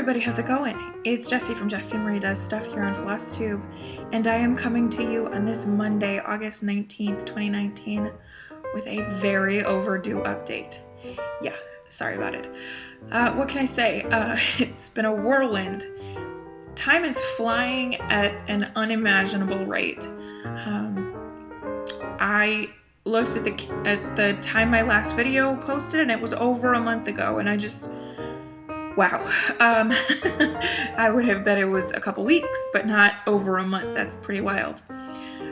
everybody, how's it going? It's Jessie from Jessie Marie Does Stuff here on FlossTube, and I am coming to you on this Monday, August 19th, 2019, with a very overdue update. Yeah, sorry about it. What can I say? It's been a whirlwind. Time is flying at an unimaginable rate. I looked at the time my last video posted, and it was over a month ago, and I just... wow. I would have bet it was a couple weeks, but not over a month. That's pretty wild.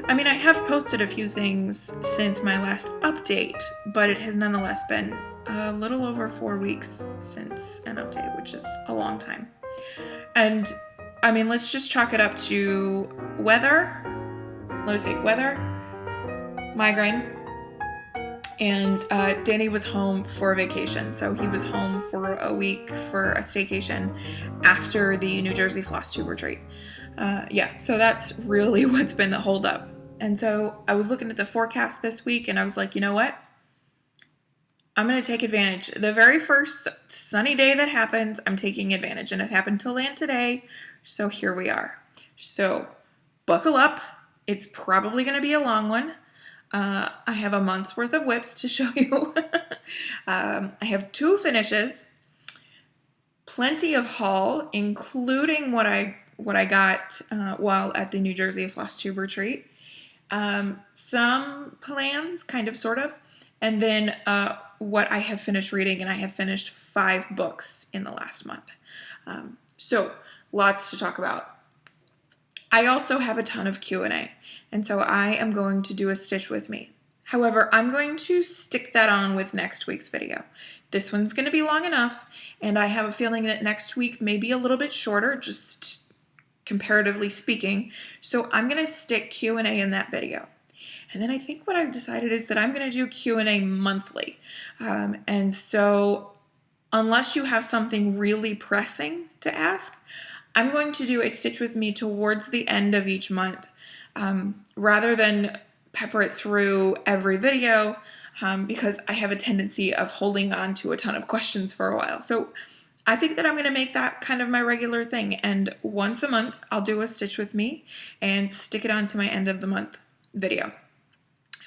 I mean, I have posted a few things since my last update, but it has nonetheless been a little over 4 weeks since an update, which is a long time. And, I mean, let's just chalk it up to weather, migraine, and Danny was home for a vacation, so he was home for a week for a staycation after the New Jersey FlossTube retreat. Yeah, so that's really what's been the holdup. And so I was looking at the forecast this week, and I was like, you know what? I'm going to take advantage. The very first sunny day that happens, I'm taking advantage, and it happened to land today, so here we are. So buckle up. It's probably going to be a long one. I have a month's worth of whips to show you. I have 2 finishes, plenty of haul, including what I got while at the New Jersey FlossTube retreat. Some plans, kind of, sort of, and then what I have finished reading, and I have finished 5 books in the last month. So lots to talk about. I also have a ton of Q&A, and so I am going to do a stitch with me. However, I'm going to stick that on with next week's video. This one's going to be long enough, and I have a feeling that next week may be a little bit shorter, just comparatively speaking, so I'm going to stick Q&A in that video. And then I think what I've decided is that I'm going to do Q&A monthly, and so unless you have something really pressing to ask, I'm going to do a stitch with me towards the end of each month, rather than pepper it through every video, because I have a tendency of holding on to a ton of questions for a while. So I think that I'm going to make that kind of my regular thing, and once a month I'll do a stitch with me and stick it onto my end of the month video.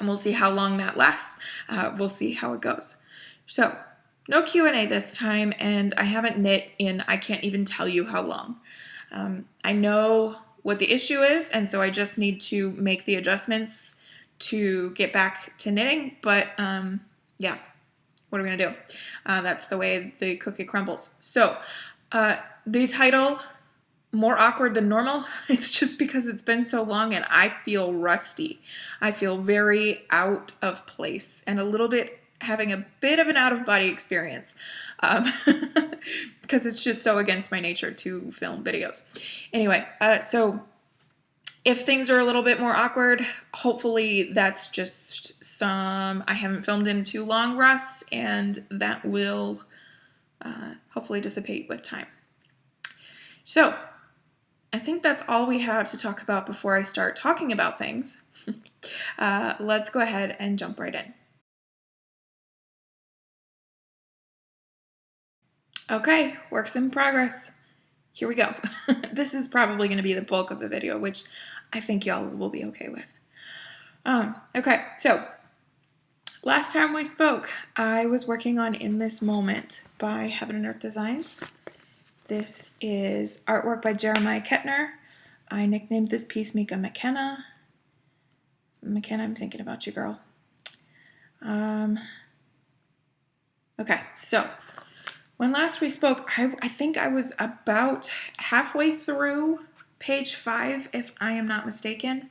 And we'll see how long that lasts. We'll see how it goes. So no Q&A this time, and I haven't knit in, I can't even tell you how long. I know what the issue is, and so I just need to make the adjustments to get back to knitting, but yeah, what are we going to do? That's the way the cookie crumbles. So the title, More Awkward Than Normal, it's just because it's been so long and I feel rusty. I feel very out of place and having a bit of an out-of-body experience, because it's just so against my nature to film videos. Anyway, so if things are a little bit more awkward, hopefully that's just I haven't filmed in too long rust, and that will hopefully dissipate with time. So I think that's all we have to talk about before I start talking about things. Let's go ahead and jump right in. Okay, works in progress. Here we go. This is probably going to be the bulk of the video, which I think y'all will be okay with. Okay, so last time we spoke, I was working on In This Moment by Heaven and Earth Designs. This is artwork by Jeremiah Kettner. I nicknamed this piece Mika McKenna. McKenna, I'm thinking about you, girl. Okay, so when last we spoke, I think I was about halfway through page 5, if I am not mistaken.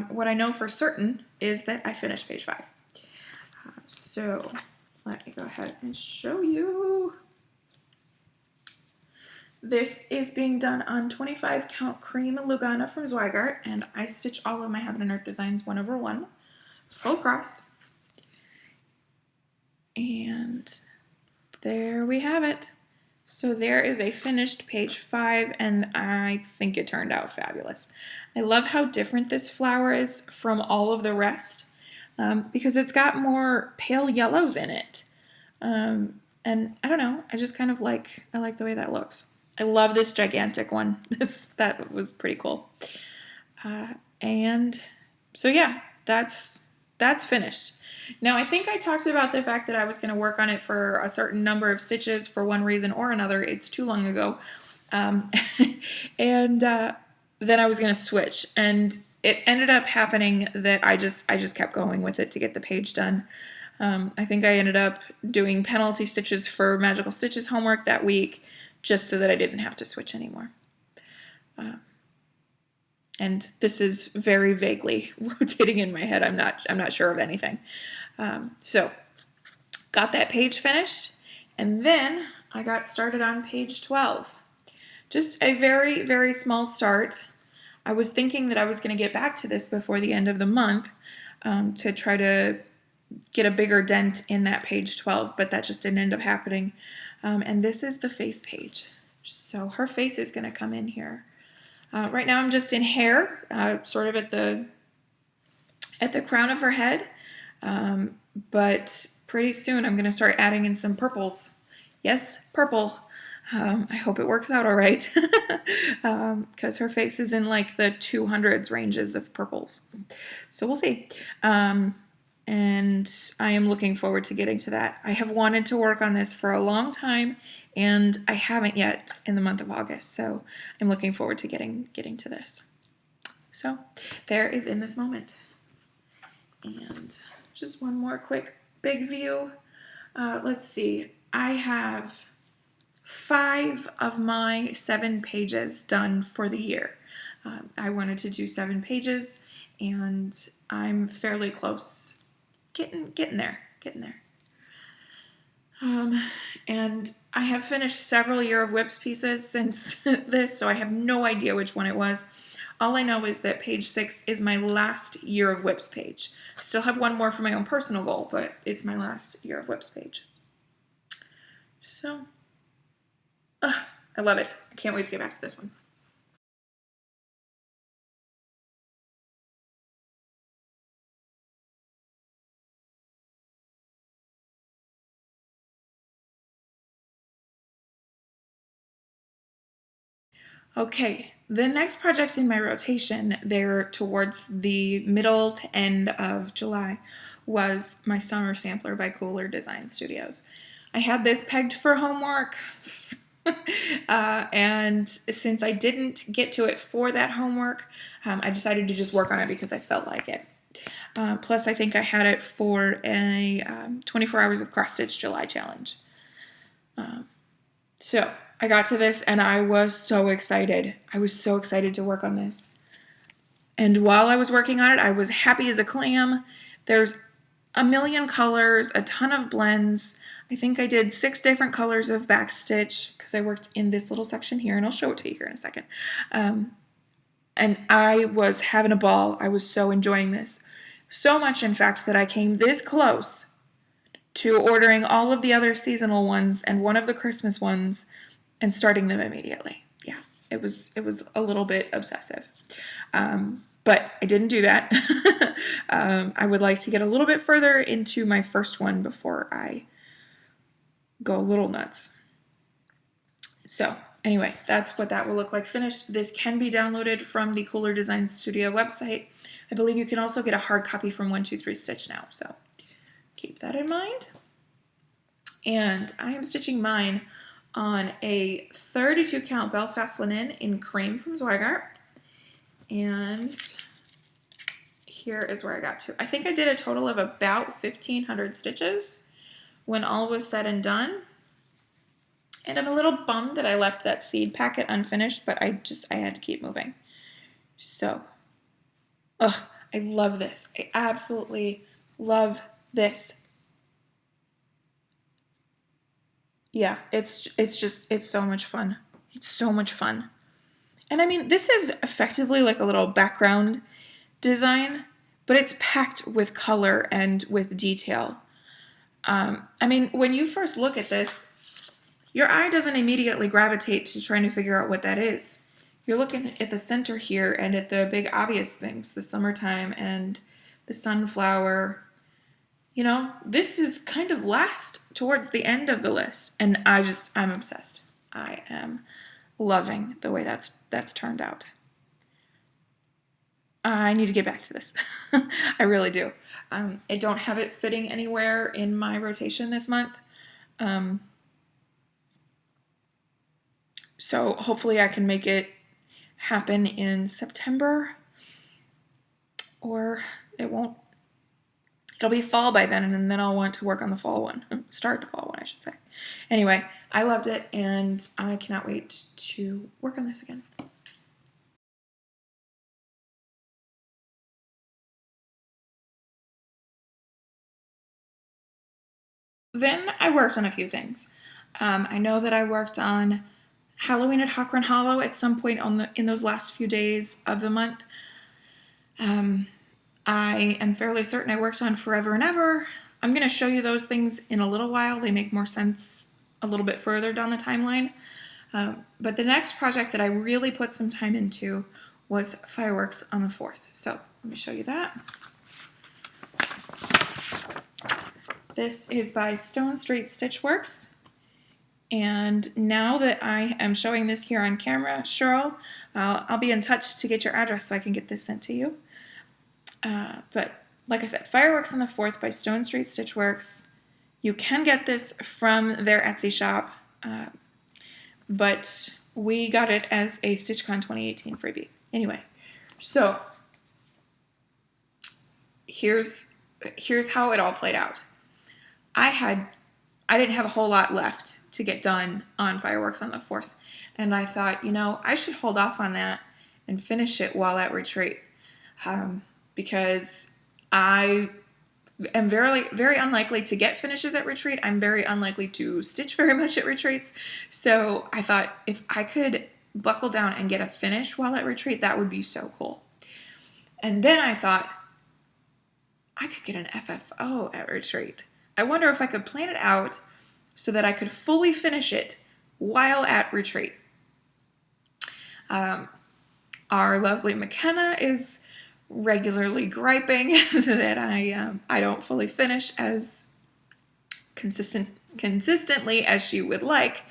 What I know for certain is that I finished page 5. So let me go ahead and show you. This is being done on 25 count cream Lugana from Zweigart, and I stitch all of my Heaven and Earth Designs 1/1, full cross. And there we have it. So there is a finished page 5, and I think it turned out fabulous. I love how different this flower is from all of the rest, because it's got more pale yellows in it. And I don't know, I just kind of I like the way that looks. I love this gigantic one. That was pretty cool. And so yeah, that's finished. Now I think I talked about the fact that I was going to work on it for a certain number of stitches for one reason or another. It's too long ago. And then I was going to switch, and it ended up happening that I just kept going with it to get the page done. I think I ended up doing penalty stitches for Magical Stitches homework that week just so that I didn't have to switch anymore. And this is very vaguely rotating in my head. I'm not sure of anything. So got that page finished, and then I got started on page 12. Just a very, very small start. I was thinking that I was going to get back to this before the end of the month to try to get a bigger dent in that page 12, but that just didn't end up happening. And this is the face page. So her face is going to come in here. Right now I'm just in hair, sort of at the crown of her head, but pretty soon I'm going to start adding in some purples. Yes, purple. I hope it works out all right, because her face is in like the 200s ranges of purples. So we'll see. And I am looking forward to getting to that. I have wanted to work on this for a long time, and I haven't yet in the month of August. So I'm looking forward to getting to this. So there is In This Moment. And just one more quick big view. Let's see. I have 5 of my 7 pages done for the year. I wanted to do 7 pages, and I'm fairly close, getting there. And I have finished several Year of Whips pieces since this, so I have no idea which one it was. All I know is that page 6 is my last Year of Whips page. I still have one more for my own personal goal, but it's my last Year of Whips page. So I love it. I can't wait to get back to this one. Okay, the next project in my rotation there towards the middle to end of July was my Summer Sampler by Kooler Design Studios. I had this pegged for homework. And since I didn't get to it for that homework, I decided to just work on it because I felt like it. Plus, I think I had it for a 24 Hours of Cross Stitch July challenge. So I got to this and I was so excited. I was so excited to work on this. And while I was working on it, I was happy as a clam. There's a million colors, a ton of blends. I think I did 6 different colors of backstitch because I worked in this little section here, and I'll show it to you here in a second. And I was having a ball. I was so enjoying this. So much, in fact, that I came this close to ordering all of the other seasonal ones and one of the Christmas ones and starting them immediately. Yeah, it was a little bit obsessive. But I didn't do that. I would like to get a little bit further into my first one before I go a little nuts. So anyway, that's what that will look like finished. This can be downloaded from the Kooler Design Studio website. I believe you can also get a hard copy from 123 Stitch now, so keep that in mind. And I am stitching mine on a 32 count Belfast linen in cream from Zweigart. And here is where I got to. I think I did a total of about 1,500 stitches when all was said and done. And I'm a little bummed that I left that seed packet unfinished, but I had to keep moving. So, I love this. I absolutely love this. Yeah, it's so much fun. It's so much fun. And I mean, this is effectively like a little background design, but it's packed with color and with detail. I mean, when you first look at this, your eye doesn't immediately gravitate to trying to figure out what that is. You're looking at the center here and at the big obvious things, the summertime and the sunflower. You know, this is kind of last towards the end of the list, and I'm obsessed. I am loving the way that's turned out. I need to get back to this. I really do. I don't have it fitting anywhere in my rotation this month. So hopefully I can make it happen in September, or it won't. It'll be fall by then, and then I'll want to work on the fall one. Start the fall one, I should say. Anyway, I loved it, and I cannot wait to work on this again. Then I worked on a few things. I know that I worked on Halloween at Hawkrun Hollow at some point in those last few days of the month. I am fairly certain I worked on Forever and Ever. I'm going to show you those things in a little while. They make more sense a little bit further down the timeline. But the next project that I really put some time into was Fireworks on the 4th. So let me show you that. This is by Stone Street Stitchworks. And now that I am showing this here on camera, Cheryl, I'll be in touch to get your address so I can get this sent to you. But like I said, Fireworks on the 4th by Stone Street Stitchworks. You can get this from their Etsy shop, but we got it as a StitchCon 2018 freebie. Anyway, so here's how it all played out. I didn't have a whole lot left to get done on Fireworks on the 4th, and I thought, I should hold off on that and finish it while at retreat. Because I am very, very unlikely to get finishes at retreat. I'm very unlikely to stitch very much at retreats. So I thought if I could buckle down and get a finish while at retreat, that would be so cool. And then I thought, I could get an FFO at retreat. I wonder if I could plan it out so that I could fully finish it while at retreat. Our lovely McKenna is regularly griping that I don't fully finish as consistently as she would like,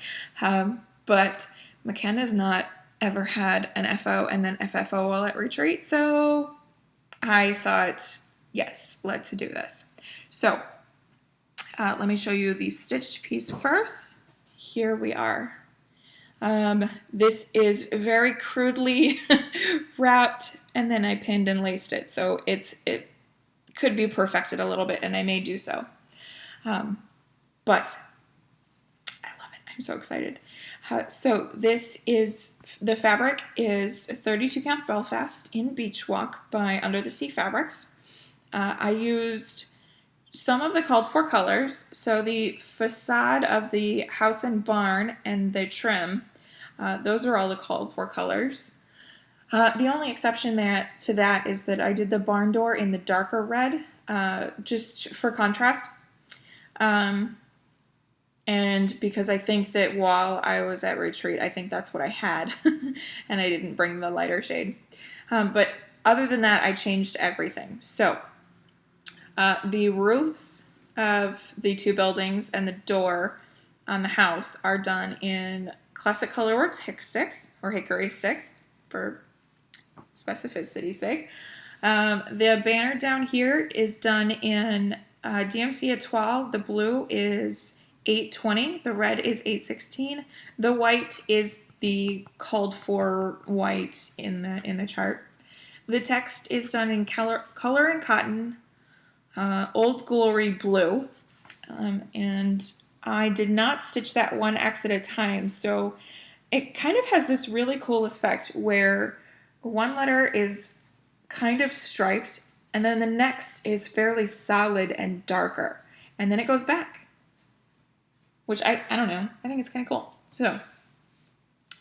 but McKenna's not ever had an FO and then FFO while at retreat, so I thought, yes, let's do this. So let me show you the stitched piece first. Here we are. This is very crudely wrapped, and then I pinned and laced it, so it could be perfected a little bit, and I may do so. But I love it. I'm so excited. So the fabric is 32 count Belfast in Beach Walk by Under the Sea Fabrics. I used some of the called for colors, so the facade of the house and barn and the trim, those are all the called for colors. The only exception to that is that I did the barn door in the darker red, just for contrast. And because I think that while I was at retreat, I think that's what I had, and I didn't bring the lighter shade. But other than that, I changed everything. So the roofs of the two buildings and the door on the house are done in Classic Colorworks Hick sticks, or hickory sticks, for specificity's sake. The banner down here is done in DMC Etoile. The blue is 820, the red is 816. The white is the called for white in the chart. The text is done in color and cotton, Old Jewelry blue, and I did not stitch that one X at a time, so it kind of has this really cool effect where one letter is kind of striped, and then the next is fairly solid and darker, and then it goes back, which I don't know, I think it's kind of cool. So,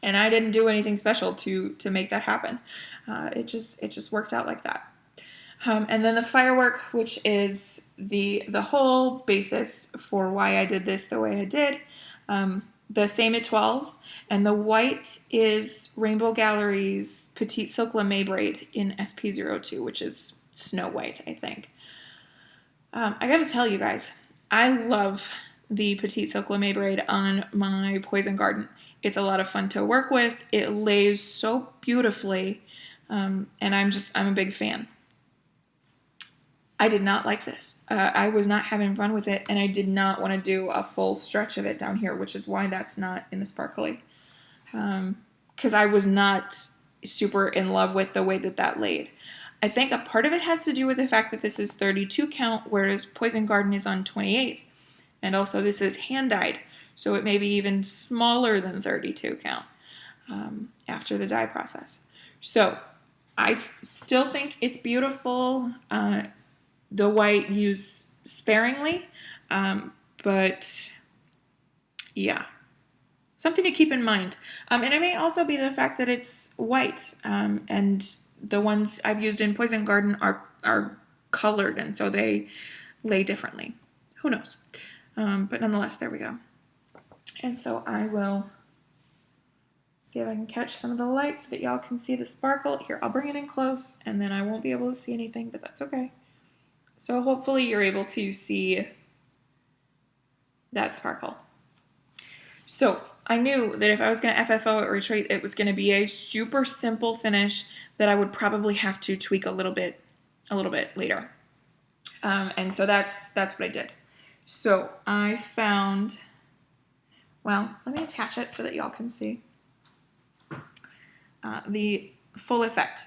and I didn't do anything special to make that happen. It just worked out like that. And then the firework, which is the whole basis for why I did this the way I did, the same etoiles, and the white is Rainbow Gallery's Petite Silk Lame braid in SP02, which is Snow White, I think. I gotta tell you guys, I love the Petite Silk Lame braid on my Poison Garden. It's a lot of fun to work with. It lays so beautifully, and I'm a big fan. I did not like this. I was not having fun with it, and I did not want to do a full stretch of it down here, which is why that's not in the sparkly. Because I was not super in love with the way that laid. I think a part of it has to do with the fact that this is 32 count, whereas Poison Garden is on 28. And also this is hand-dyed, so it may be even smaller than 32 count after the dye process. So I still think it's beautiful. The white used sparingly, but yeah, something to keep in mind. And it may also be the fact that it's white, and the ones I've used in Poison Garden are colored, and so they lay differently. Who knows? But nonetheless, there we go. And so I will see if I can catch some of the light so that y'all can see the sparkle. Here, I'll bring it in close, and then I won't be able to see anything, but that's okay. So hopefully you're able to see that sparkle. So I knew that if I was going to FFO at Retreat, it was going to be a super simple finish that I would probably have to tweak a little bit later. And so that's what I did. So I found, well, let me attach it so that y'all can see the full effect.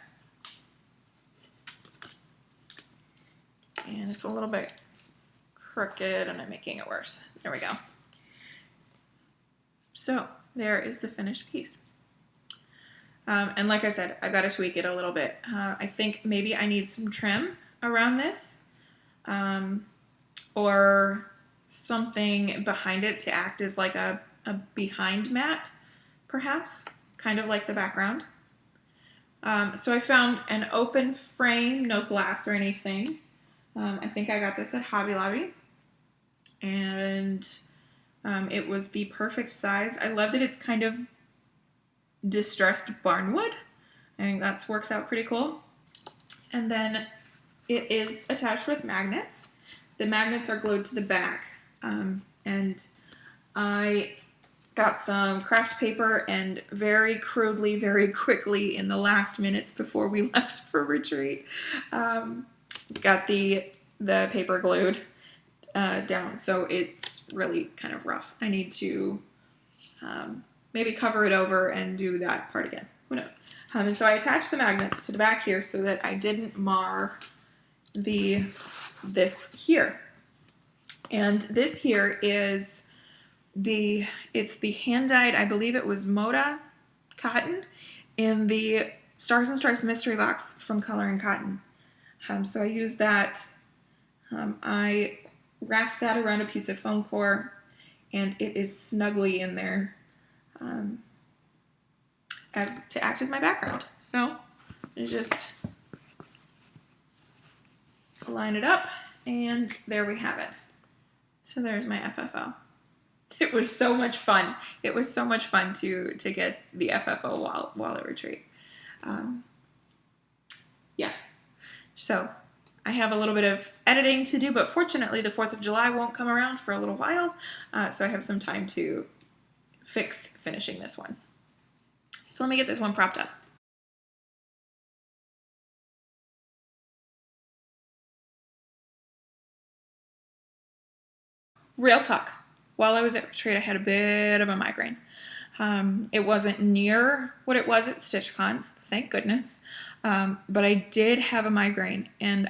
And it's a little bit crooked and I'm making it worse. There we go. So there is the finished piece. And like I said, I got to tweak it a little bit. I think maybe I need some trim around this, or something behind it to act as like a behind mat, perhaps, kind of like the background. So I found an open frame, no glass or anything. I think I got this at Hobby Lobby, and it was the perfect size. I love that it's kind of distressed barnwood. I think that works out pretty cool. And then it is attached with magnets. The magnets are glued to the back, and I got some craft paper and very crudely, very quickly in the last minutes before we left for retreat, got the paper glued down, so it's really kind of rough. I need to maybe cover it over and do that part again. Who knows? And so I attached the magnets to the back here so that I didn't mar this here. And this here is it's the hand-dyed, I believe it was Moda cotton in the Stars and Stripes mystery box from Color and Cotton. So I used that. I wrapped that around a piece of foam core, and it is snugly in there as to act as my background. So I just line it up, and there we have it. So there's my FFO. It was so much fun. It was so much fun to get the FFO while at retreat. Yeah. So I have a little bit of editing to do, but fortunately the 4th of July won't come around for a little while, so I have some time to fix finishing this one. So let me get this one propped up. Real talk. While I was at retreat, I had a bit of a migraine. It wasn't near what it was at StitchCon, thank goodness, but I did have a migraine, and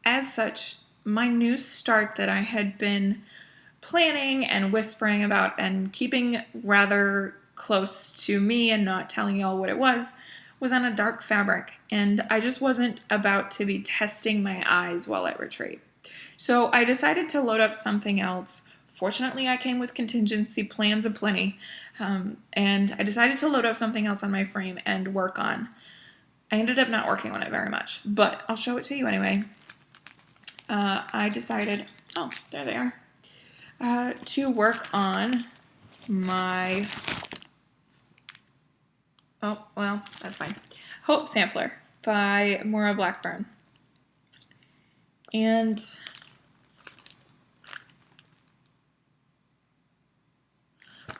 as such, my new start that I had been planning and whispering about and keeping rather close to me and not telling y'all what it was on a dark fabric, and I just wasn't about to be testing my eyes while at retreat. So I decided to load up something else. Fortunately, I came with contingency plans aplenty, and I decided to load up something else on my frame and work on. I ended up not working on it very much, but I'll show it to you anyway. I decided, oh, there they are, to work on my, oh, well, that's fine, Hope Sampler by Moira Blackburn. And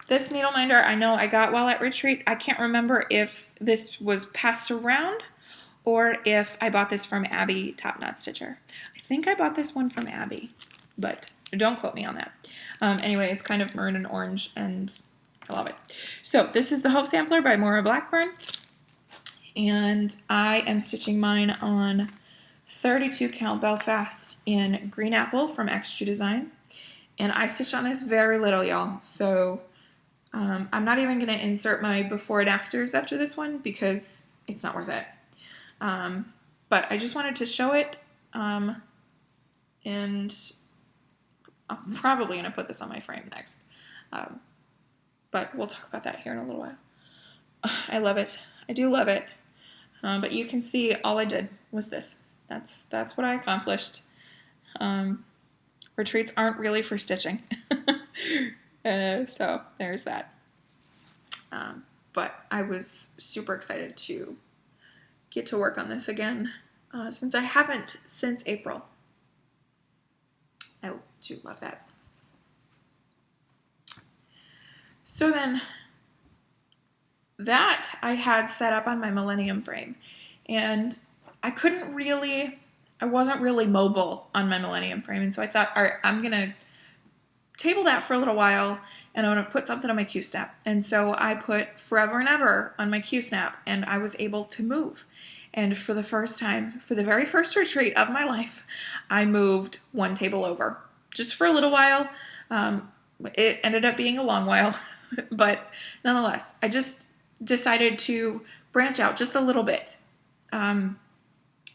This needle minder I know I got while at retreat. I can't remember if this was passed around or if I bought this from Abby Top Knot Stitcher. I think I bought this one from Abby, but don't quote me on that. Anyway, it's kind of maroon and orange, and I love it. So this is the Hope Sampler by Moira Blackburn, and I am stitching mine on 32 count Belfast in Green Apple from Extra Design, and I stitched on this very little, y'all, so I'm not even going to insert my before and afters after this one because it's not worth it. But I just wanted to show it, and I'm probably going to put this on my frame next. But we'll talk about that here in a little while. I love it. I do love it. But you can see all I did was this. That's what I accomplished. Retreats aren't really for stitching. So there's that. But I was super excited to get to work on this again, since I haven't since April. I do love that. So then that I had set up on my Millennium frame, and I wasn't really mobile on my Millennium frame, and so I thought, all right, I'm gonna table that for a little while, and I'm gonna put something on my Q-snap. And so I put Forever and Ever on my Q-snap, and I was able to move. And for the first time, for the very first retreat of my life, I moved one table over, just for a little while. It ended up being a long while, but nonetheless, I just decided to branch out just a little bit.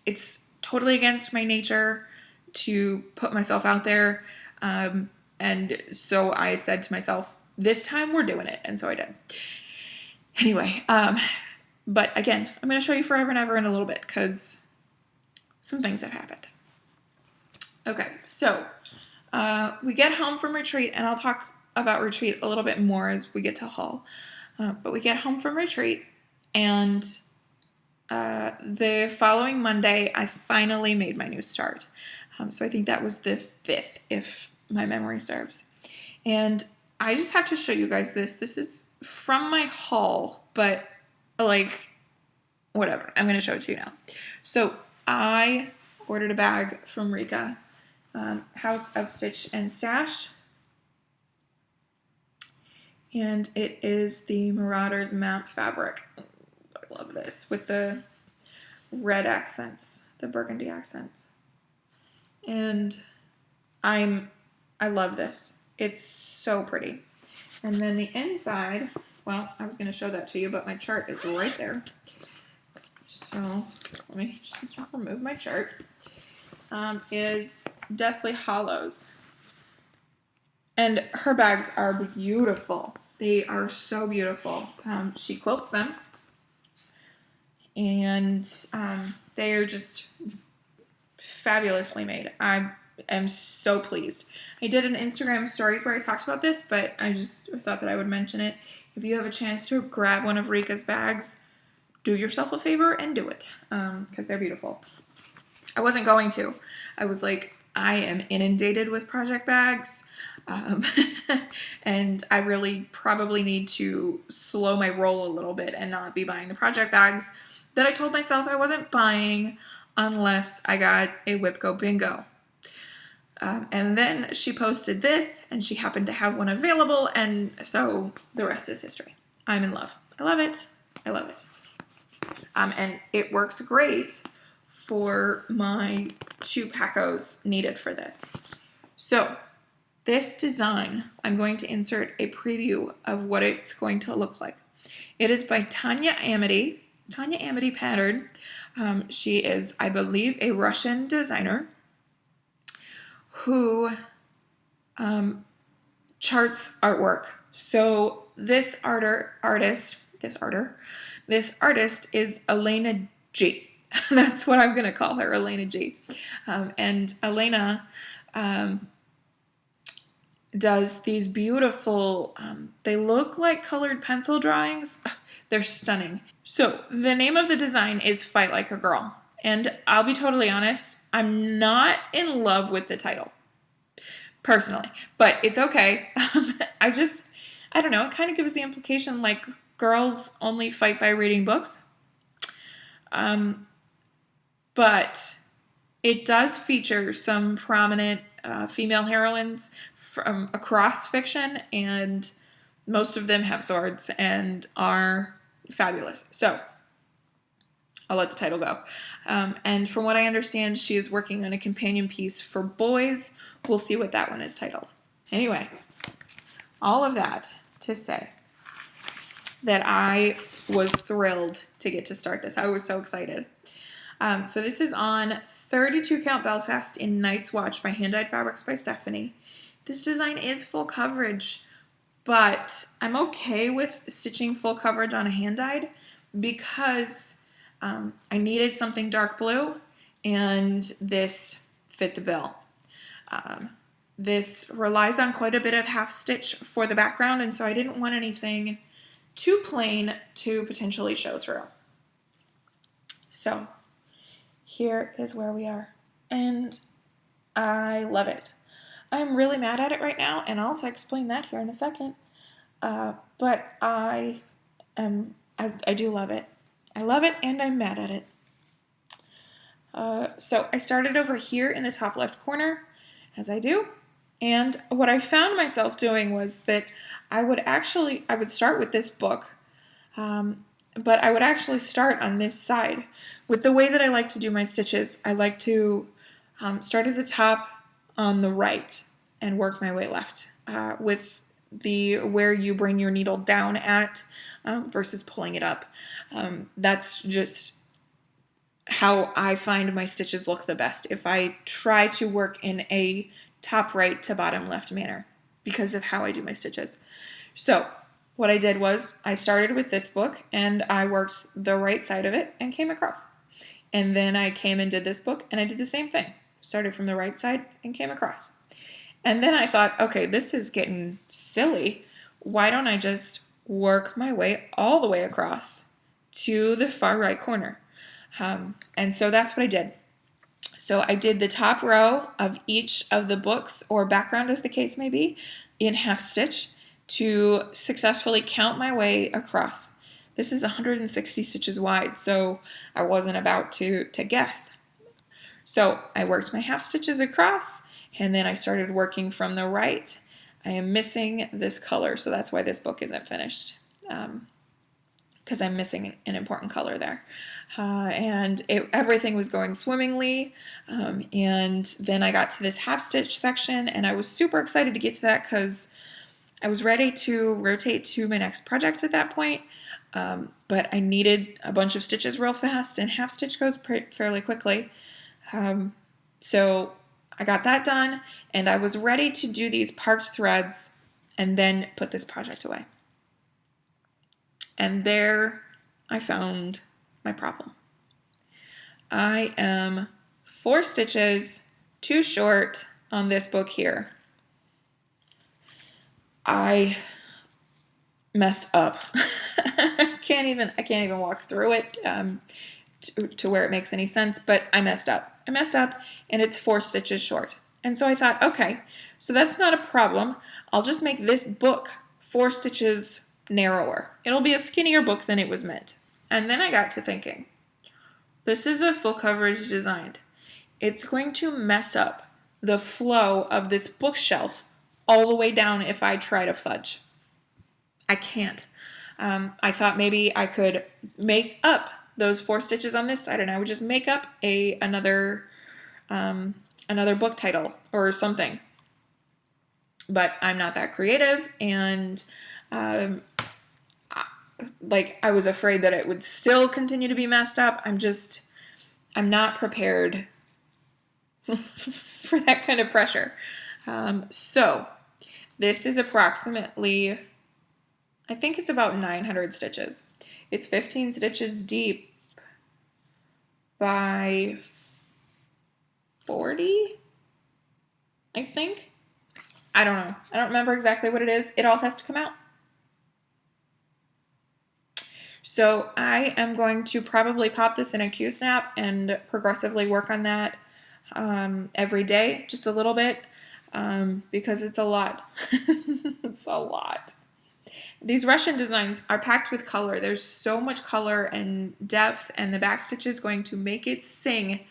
It's totally against my nature to put myself out there, and so I said to myself, this time we're doing it, and so I did. Anyway, but again, I'm going to show you Forever and Ever in a little bit because some things have happened. Okay, so we get home from retreat, and I'll talk about retreat a little bit more as we get to haul. But we get home from retreat, and the following Monday, I finally made my new start. So I think that was the 5th, if my memory serves. And I just have to show you guys this. This is from my haul, but like, whatever. I'm going to show it to you now. So I ordered a bag from Rika, House of Stitch and Stash. And it is the Marauders Map fabric. I love this with the red accents, the burgundy accents. And I love this. It's so pretty. And then the inside, well, I was going to show that to you, but my chart is right there. So let me just remove my chart. Is Deathly Hollows. And her bags are beautiful. They are so beautiful. She quilts them. And they are just fabulously made. I am so pleased. I did an Instagram stories where I talked about this, but I just thought that I would mention it. If you have a chance to grab one of Rika's bags, do yourself a favor and do it, because they're beautiful. I wasn't going to. I was like, I am inundated with project bags, and I really probably need to slow my roll a little bit and not be buying the project bags that I told myself I wasn't buying unless I got a Whip Go Bingo. And then she posted this, and she happened to have one available, and so the rest is history. I'm in love. I love it. I love it. And it works great for my 2 Pacos needed for this. So this design, I'm going to insert a preview of what it's going to look like. It is by Tanya Amity. Tanya Amity pattern. She is, I believe, a Russian designer who charts artwork. So this artist is Elena G. That's what I'm going to call her, Elena G. And Elena does these beautiful, they look like colored pencil drawings. They're stunning. So the name of the design is Fight Like a Girl. And I'll be totally honest, I'm not in love with the title, personally, but it's okay. I don't know, it kind of gives the implication like girls only fight by reading books. But it does feature some prominent female heroines from across fiction, and most of them have swords and are fabulous. So I'll let the title go. And from what I understand, she is working on a companion piece for boys. We'll see what that one is titled. Anyway, all of that to say that I was thrilled to get to start this. I was so excited. So this is on 32 Count Belfast in Night's Watch by Hand Dyed Fabrics by Stephanie. This design is full coverage, but I'm okay with stitching full coverage on a hand dyed because I needed something dark blue, and this fit the bill. This relies on quite a bit of half stitch for the background, and so I didn't want anything too plain to potentially show through. So here is where we are, and I love it. I'm really mad at it right now, and I'll explain that here in a second. But I do love it. I love it, and I'm mad at it. So I started over here in the top left corner, as I do, and what I found myself doing was that I would start with this book, but I would actually start on this side. With the way that I like to do my stitches, I like to start at the top on the right and work my way left with where you bring your needle down at versus pulling it up. That's just how I find my stitches look the best if I try to work in a top right to bottom left manner because of how I do my stitches. So what I did was I started with this book and I worked the right side of it and came across. And then I came and did this book and I did the same thing. Started from the right side and came across. And then I thought, okay, this is getting silly. Why don't I just work my way all the way across to the far right corner? And so that's what I did. So I did the top row of each of the books, or background as the case may be, in half stitch to successfully count my way across. This is 160 stitches wide, so I wasn't about to guess. So I worked my half stitches across, and then I started working from the right. I am missing this color, so that's why this book isn't finished, because I'm missing an important color there. And everything was going swimmingly, and then I got to this half stitch section, and I was super excited to get to that because I was ready to rotate to my next project at that point, but I needed a bunch of stitches real fast, and half stitch goes fairly quickly. So I got that done, and I was ready to do these parked threads and then put this project away. And there I found my problem. I am 4 stitches too short on this book here. I messed up. I can't even walk through it to where it makes any sense, but I messed up. I messed up, and it's 4 stitches short. And so I thought, okay, so that's not a problem. I'll just make this book 4 stitches narrower. It'll be a skinnier book than it was meant. And then I got to thinking, this is a full coverage design. It's going to mess up the flow of this bookshelf all the way down if I try to fudge. I can't. I thought maybe I could make up those 4 stitches on this side, and I would just make up another book title or something. But I'm not that creative, and I was afraid that it would still continue to be messed up. I'm not prepared for that kind of pressure. So this is approximately, I think it's about 900 stitches. It's 15 stitches deep by 40, I think. I don't know. I don't remember exactly what it is. It all has to come out. So I am going to probably pop this in a Q-snap and progressively work on that every day, just a little bit, because it's a lot. It's a lot. These Russian designs are packed with color. There's so much color and depth, and the back stitch is going to make it sing.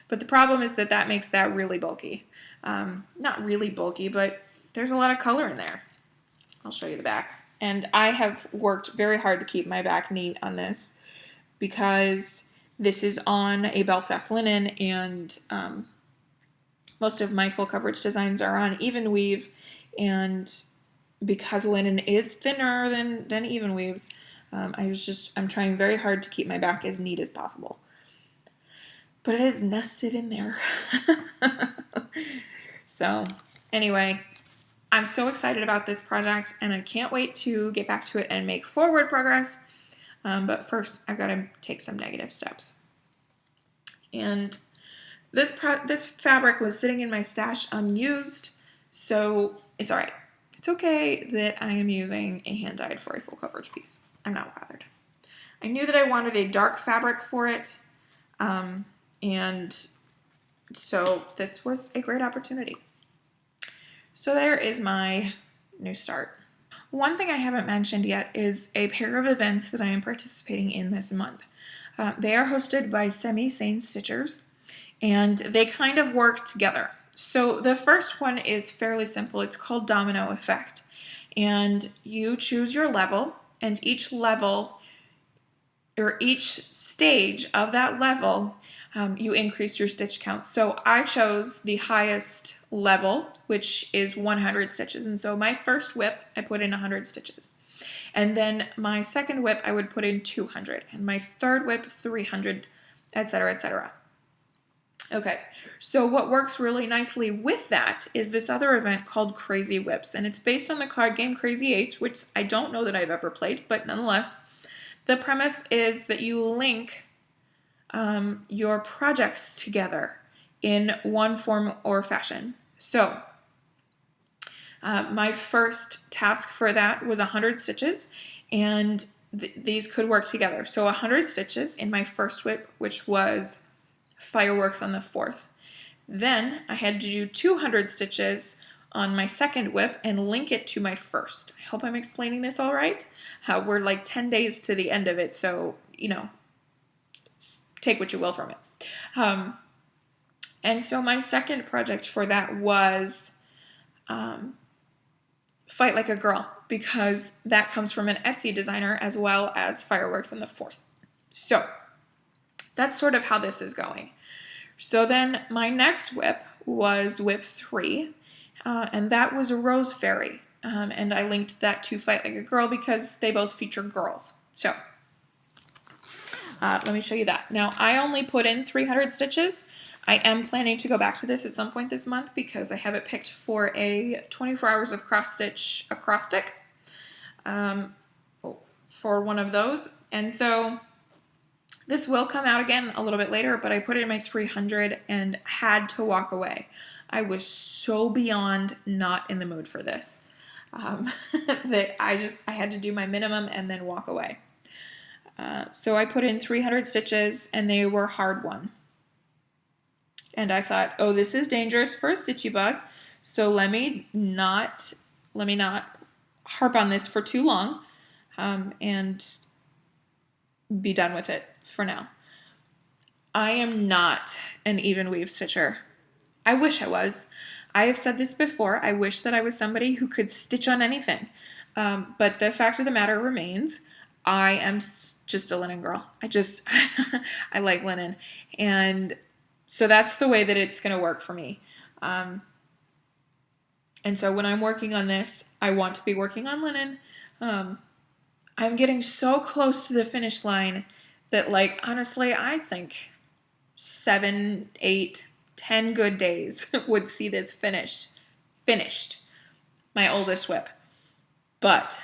But the problem is that makes that really bulky. Not really bulky, but there's a lot of color in there. I'll show you the back. And I have worked very hard to keep my back neat on this because this is on a Belfast linen, and most of my full coverage designs are on even weave, and because linen is thinner than even weaves, I'm trying very hard to keep my back as neat as possible. But it is nested in there. So anyway, I'm so excited about this project, and I can't wait to get back to it and make forward progress. But first, I've got to take some negative steps. And this fabric was sitting in my stash unused, so it's all right. It's okay that I am using a hand dyed for a full coverage piece. I'm not bothered. I knew that I wanted a dark fabric for it, and so this was a great opportunity. So there is my new start. One thing I haven't mentioned yet is a pair of events that I am participating in this month. They are hosted by semi-sane stitchers, and they kind of work together. So the first one is fairly simple. It's called Domino Effect, and you choose your level, and each level or each stage of that level, you increase your stitch count. So I chose the highest level, which is 100 stitches, and so my first whip I put in 100 stitches, and then my second whip I would put in 200, and my third whip 300, etc., etc. Okay, so what works really nicely with that is this other event called Crazy Whips, and it's based on the card game Crazy 8, which I don't know that I've ever played, but nonetheless, the premise is that you link your projects together in one form or fashion. So my first task for that was 100 stitches, and these could work together. So 100 stitches in my first whip, which was Fireworks on the 4th. Then I had to do 200 stitches on my second whip and link it to my first. I hope I'm explaining this all right. We're like 10 days to the end of it, so, you know, take what you will from it. And so my second project for that was Fight Like a Girl, because that comes from an Etsy designer as well as Fireworks on the 4th. So that's sort of how this is going. So then my next whip was whip 3, and that was a Rose Fairy, and I linked that to Fight Like a Girl because they both feature girls. So let me show you that. Now I only put in 300 stitches. I am planning to go back to this at some point this month because I have it picked for a 24 hours of cross stitch acrostic for one of those, and so this will come out again a little bit later, but I put it in my 300 and had to walk away. I was so beyond not in the mood for this that I had to do my minimum and then walk away. So I put in 300 stitches, and they were hard won. And I thought, oh, this is dangerous for a stitchy bug, so let me not harp on this for too long, and be done with it for now. I am not an even weave stitcher. I wish I was. I have said this before. I wish that I was somebody who could stitch on anything. But the fact of the matter remains, I am just a linen girl. I like linen. And so that's the way that it's going to work for me. And so when I'm working on this, I want to be working on linen. I'm getting so close to the finish line that, like, honestly, I think 7, 8, 10 good days would see this finished. My oldest whip. But,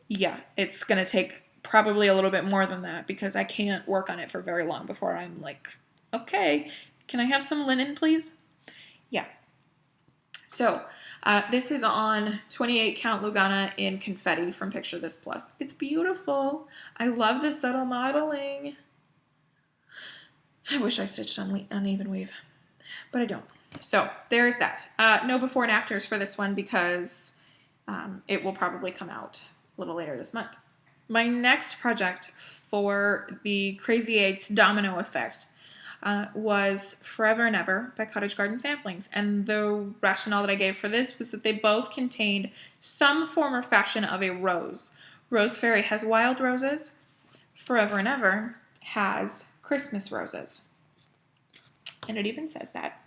yeah, it's going to take probably a little bit more than that because I can't work on it for very long before I'm like, okay, can I have some linen, please? Yeah. So, this is on 28 count Lugana in confetti from Picture This Plus. It's beautiful. I love the subtle modeling. I wish I stitched on uneven weave, but I don't. So there's that. No before and afters for this one because it will probably come out a little later this month. My next project for the Crazy 8's Domino Effect was Forever and Ever by Cottage Garden Samplings. And the rationale that I gave for this was that they both contained some form or fashion of a rose. Rose Fairy has wild roses. Forever and Ever has Christmas roses. And it even says that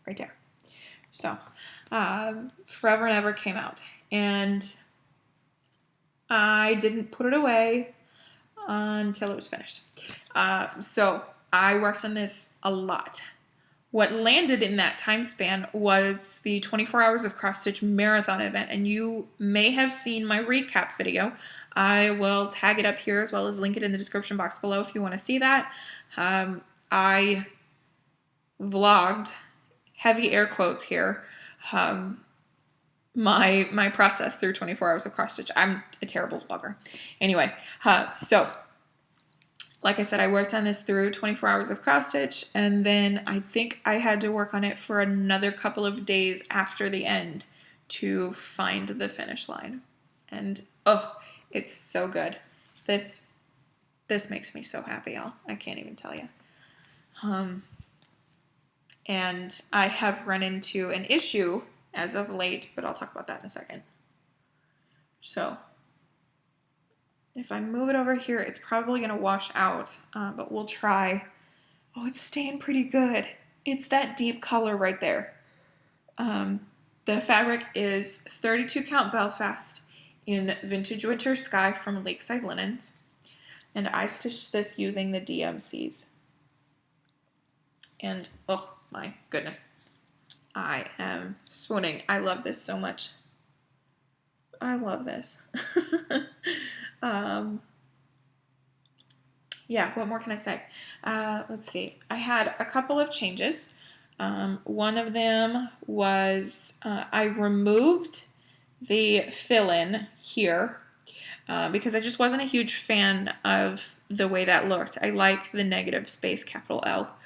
right there. So, Forever and Ever came out. And I didn't put it away until it was finished. So I worked on this a lot. What landed in that time span was the 24 Hours of Cross Stitch Marathon event, and you may have seen my recap video. I will tag it up here as well as link it in the description box below if you want to see that. I vlogged, heavy air quotes here, my process through 24 Hours of Cross Stitch. I'm a terrible vlogger. Anyway, so like I said, I worked on this through 24 Hours of Cross Stitch, and then I think I had to work on it for another couple of days after the end to find the finish line. And oh, it's so good. This makes me so happy, I can't even tell you. And I have run into an issue as of late, but I'll talk about that in a second. So if I move it over here, it's probably going to wash out, but we'll try. Oh, it's staying pretty good. It's that deep color right there. The fabric is 32 count Belfast in Vintage Winter Sky from Lakeside Linens, and I stitched this using the DMCs. And oh my goodness, I am swooning. I love this so much. I love this. Yeah, what more can I say? Let's see. I had a couple of changes. One of them was I removed the fill-in here because I just wasn't a huge fan of the way that looked. I like the negative space capital L.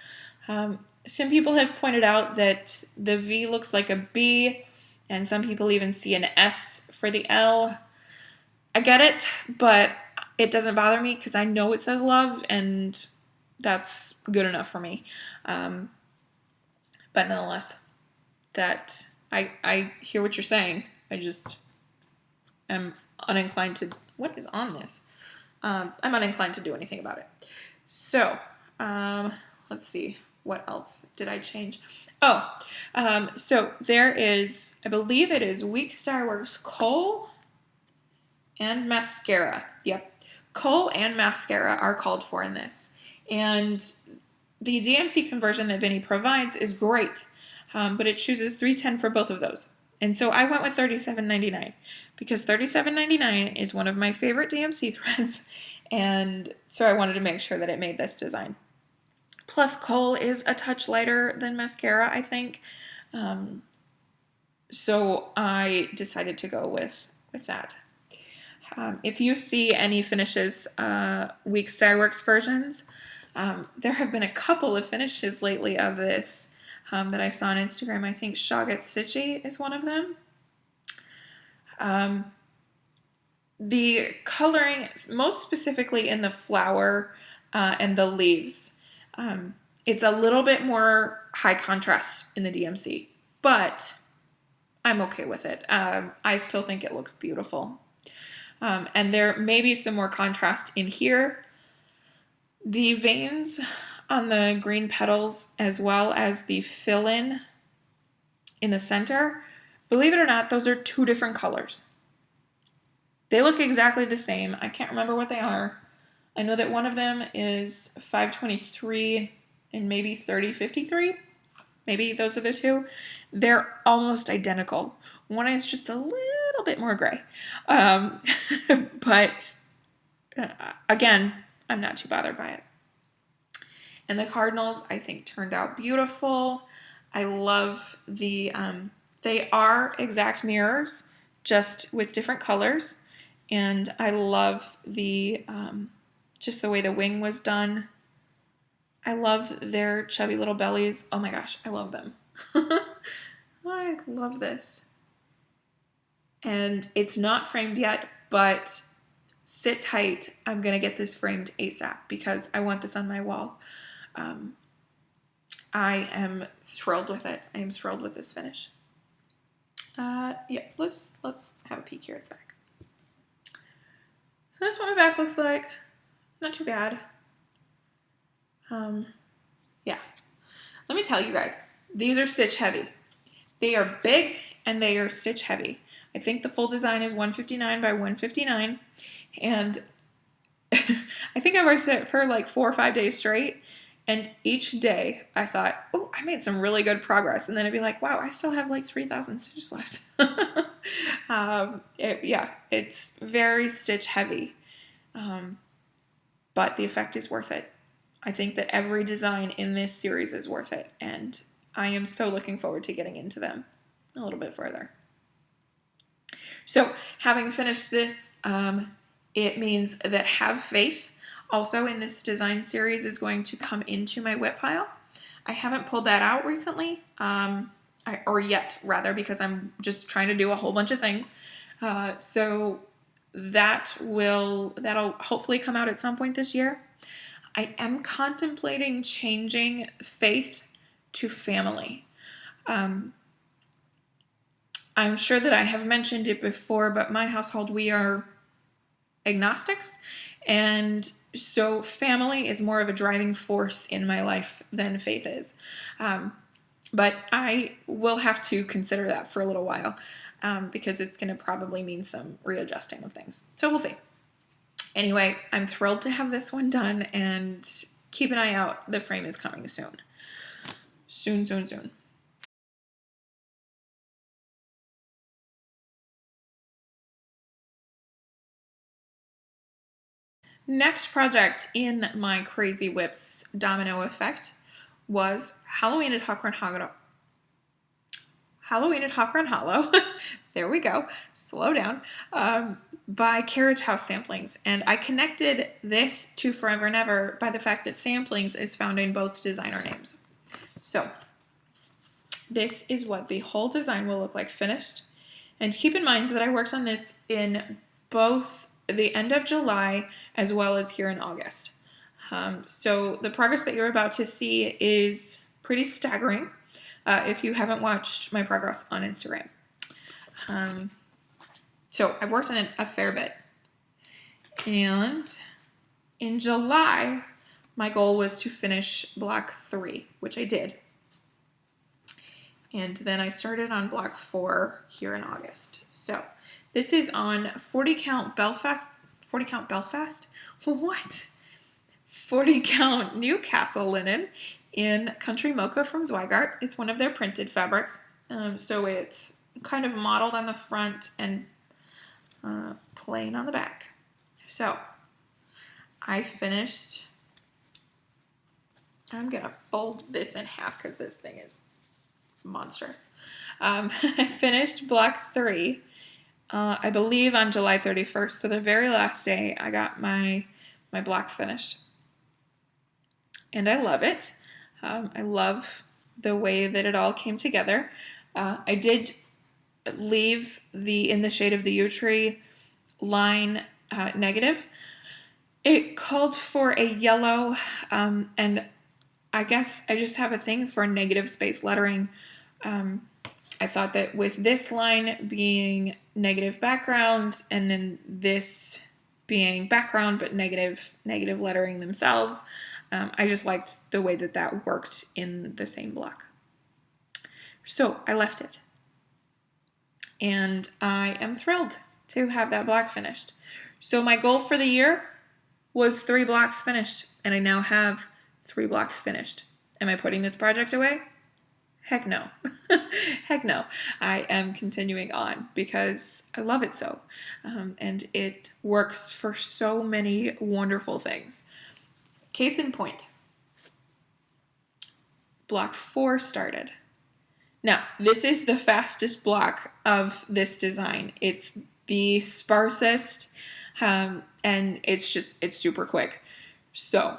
Some people have pointed out that the V looks like a B, and some people even see an S for the L. I get it, but it doesn't bother me because I know it says love, and that's good enough for me. But nonetheless, that I hear what you're saying. I just am uninclined to, what is on this? I'm uninclined to do anything about it. So, let's see. What else did I change? Oh, so there is, I believe it is Stitchworks kohl and mascara. Yep. Kohl and mascara are called for in this. And the DMC conversion that Vinny provides is great, but it chooses $3.10 for both of those. And so I went with $37.99 because $37.99 is one of my favorite DMC threads, and so I wanted to make sure that it made this design. Plus, kohl is a touch lighter than mascara, I think, so I decided to go with that. If you see any finishes, Stitchworks versions, there have been a couple of finishes lately of this that I saw on Instagram. I think Shaw Gets Stitchy is one of them. The coloring, most specifically in the flower and the leaves, it's a little bit more high contrast in the DMC, but I'm okay with it. I still think it looks beautiful. And there may be some more contrast in here. The veins on the green petals, as well as the fill-in in the center, believe it or not, those are two different colors. They look exactly the same. I can't remember what they are. I know that one of them is 523 and maybe 3053. Maybe those are the two. They're almost identical. One is just a little bit more gray. But again, I'm not too bothered by it. And the cardinals, I think, turned out beautiful. I love the, they are exact mirrors, just with different colors. And I love the, just the way the wing was done. I love their chubby little bellies. Oh my gosh, I love them. I love this. and it's not framed yet, but sit tight. I'm going to get this framed ASAP because I want this on my wall. I am thrilled with it. I am thrilled with this finish. Yeah, let's have a peek here at the back. So that's what my back looks like. Not too bad. Yeah. Let me tell you guys, these are stitch heavy. They are big and they are stitch heavy. I think the full design is 159 by 159, and I think I worked it for like 4 or 5 days straight, and each day I thought, oh, I made some really good progress, and then I'd be like, wow, I still have like 3,000 stitches left. Yeah, it's very stitch heavy, but the effect is worth it. I think that every design in this series is worth it, and I am so looking forward to getting into them a little bit further. So having finished this, it means that Have Faith, also in this design series, is going to come into my WIP pile. I haven't pulled that out recently, or yet rather, because I'm just trying to do a whole bunch of things. So that'll hopefully come out at some point this year. I am contemplating changing Faith to Family. I'm sure that I have mentioned it before, but my household, we are agnostics, and so family is more of a driving force in my life than faith is. But I will have to consider that for a little while, because it's going to probably mean some readjusting of things. So we'll see. Anyway, I'm thrilled to have this one done, and keep an eye out. The frame is coming soon. Soon. Next project in my Crazy Whips domino effect was Halloween at Hawk Run Hollow. There we go. Slow down. By Carriage House Samplings. And I connected this to Forever and Ever by the fact that Samplings is found in both designer names. So this is what the whole design will look like finished. And keep in mind that I worked on this in both the end of July as well as here in August. So the progress that you're about to see is pretty staggering if you haven't watched my progress on Instagram. So I worked on it a fair bit. And in July, my goal was to finish block 3, which I did. And then I started on block 4 here in August. So this is on 40 count Belfast. What? 40 count Newcastle linen in Country Mocha from Zweigart. It's one of their printed fabrics. So it's kind of modeled on the front and plain on the back. So I finished. I'm going to fold this in half because this thing is monstrous. I finished block 3. I believe on July 31st, so the very last day I got my block finished. And I love it. I love the way that it all came together. I did leave the In the Shade of the Yew Tree line negative. It called for a yellow, and I guess I just have a thing for negative space lettering. I thought that with this line being negative background and then this being background but negative lettering themselves, I just liked the way that that worked in the same block. So I left it. And I am thrilled to have that block finished. So my goal for the year was 3 blocks finished, and I now have 3 blocks finished. Am I putting this project away? Heck no. Heck no. I am continuing on because I love it so. And it works for so many wonderful things. Case in point, block 4 started. Now, this is the fastest block of this design. It's the sparsest, and it's super quick. So,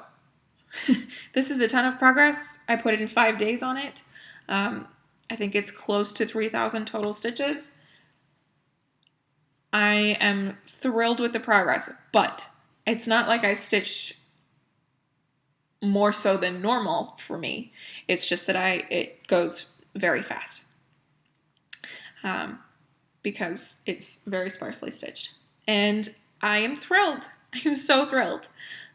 this is a ton of progress. I put in 5 days on it. I think it's close to 3,000 total stitches. I am thrilled with the progress, but it's not like I stitched more so than normal for me. It's just that it goes very fast because it's very sparsely stitched. And I am thrilled. I am so thrilled.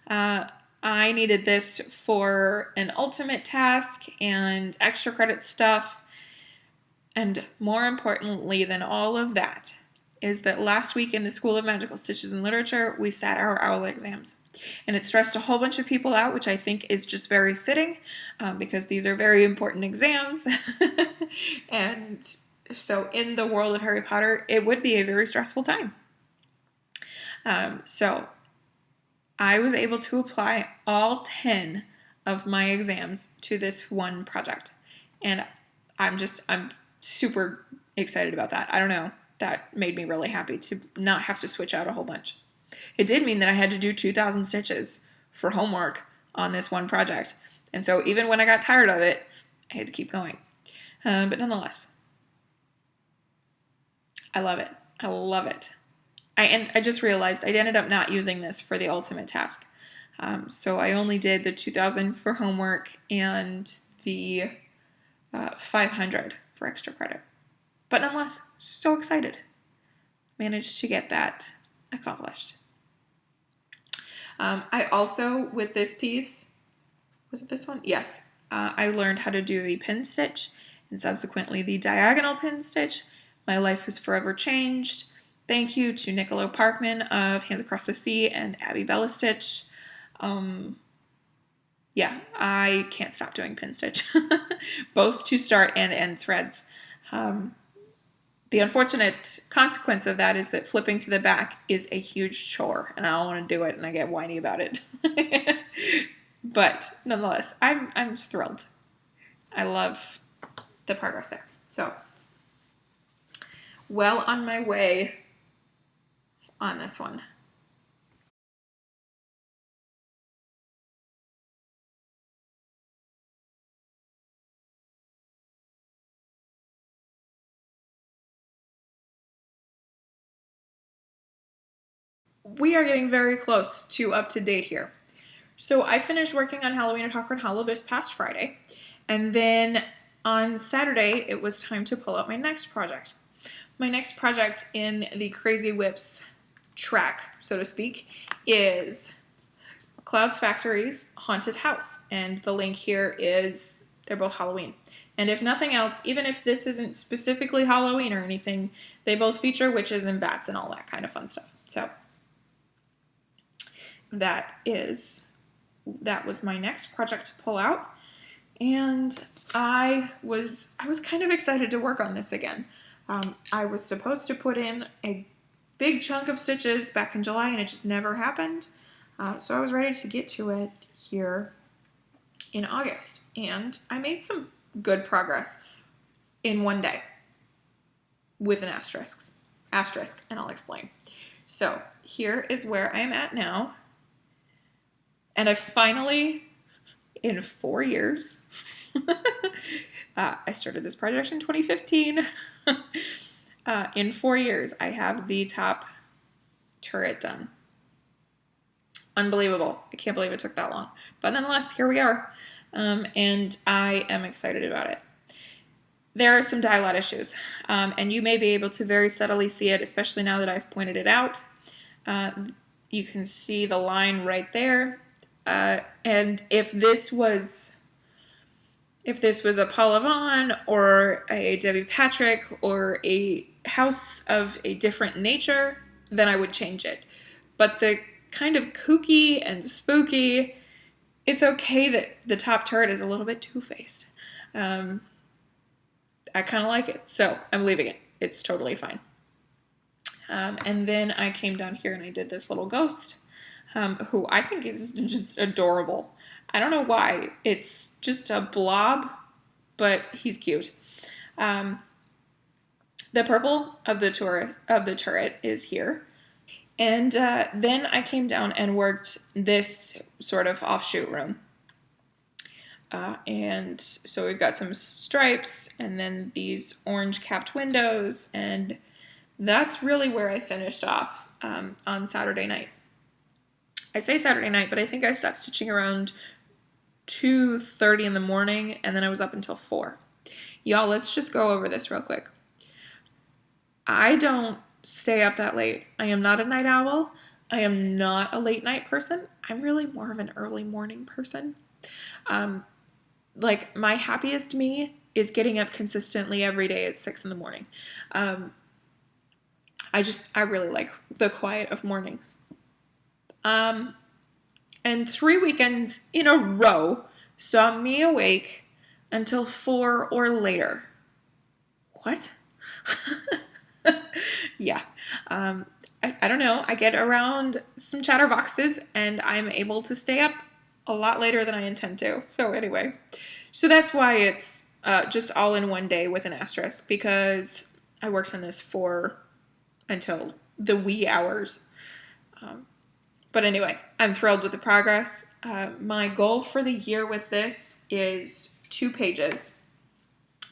I needed this for an ultimate task and extra credit stuff. And more importantly than all of that is that last week in the School of Magical Stitches and Literature, we sat our OWL exams. And it stressed a whole bunch of people out, which I think is just very fitting because these are very important exams. And so in the world of Harry Potter, it would be a very stressful time. So I was able to apply all 10 of my exams to this one project. And I'm super excited about that. I don't know. That made me really happy to not have to switch out a whole bunch. It did mean that I had to do 2,000 stitches for homework on this one project. And so even when I got tired of it, I had to keep going. But nonetheless, I love it. I love it. I just realized I ended up not using this for the ultimate task. So I only did the 2,000 for homework and the 500 for extra credit. But nonetheless, so excited. Managed to get that accomplished. I also, with this piece, was it this one? Yes. I learned how to do the pin stitch and subsequently the diagonal pin stitch. My life has forever changed. Thank you to Niccolo Parkman of Hands Across the Sea and Abby Bellastitch. Yeah, I can't stop doing pin stitch, both to start and end threads. The unfortunate consequence of that is that flipping to the back is a huge chore, and I don't want to do it, and I get whiny about it. But nonetheless, I'm thrilled. I love the progress there. So, well on my way on this one. We are getting very close to up to date here. So I finished working on Halloween at Hawkhorn Hollow this past Friday, and then on Saturday it was time to pull out my next project. My next project in the Crazy Whips track, so to speak, is CloudsFactory's Haunted House, and the link here is, they're both Halloween. And if nothing else, even if this isn't specifically Halloween or anything, they both feature witches and bats and all that kind of fun stuff. So that was my next project to pull out, and I was kind of excited to work on this again. I was supposed to put in a big chunk of stitches back in July, and it just never happened. So I was ready to get to it here in August, and I made some good progress in one day with an asterisk, and I'll explain. So here is where I am at now. And I finally, in 4 years, I started this project in 2015. In 4 years, I have the top turret done. Unbelievable. I can't believe it took that long. But nonetheless, here we are. And I am excited about it. There are some die lot issues, and you may be able to very subtly see it, especially now that I've pointed it out. You can see the line right there. And if this was a Paula Vaughn or a Debbie Patrick or a house of a different nature, then I would change it. But the kind of kooky and spooky, it's okay that the top turret is a little bit two-faced. I kind of like it, so I'm leaving it. It's totally fine. And then I came down here and I did this little ghost, who I think is just adorable. I don't know why. It's just a blob, but he's cute. The purple of the turret is here. And then I came down and worked this sort of offshoot room. And so we've got some stripes and then these orange capped windows and that's really where I finished off on Saturday night. I say Saturday night, but I think I stopped stitching around 2:30 in the morning, and then I was up until 4. Y'all, let's just go over this real quick. I don't stay up that late. I am not a night owl. I am not a late night person. I'm really more of an early morning person. Like, my happiest me is getting up consistently every day at 6 in the morning. I really like the quiet of mornings. And 3 weekends in a row saw me awake until 4 or later. What? Yeah. I don't know. I get around some chatterboxes and I'm able to stay up a lot later than I intend to. So anyway, so that's why it's just all in one day with an asterisk, because I worked on this until the wee hours. But anyway, I'm thrilled with the progress. My goal for the year with this is 2 pages.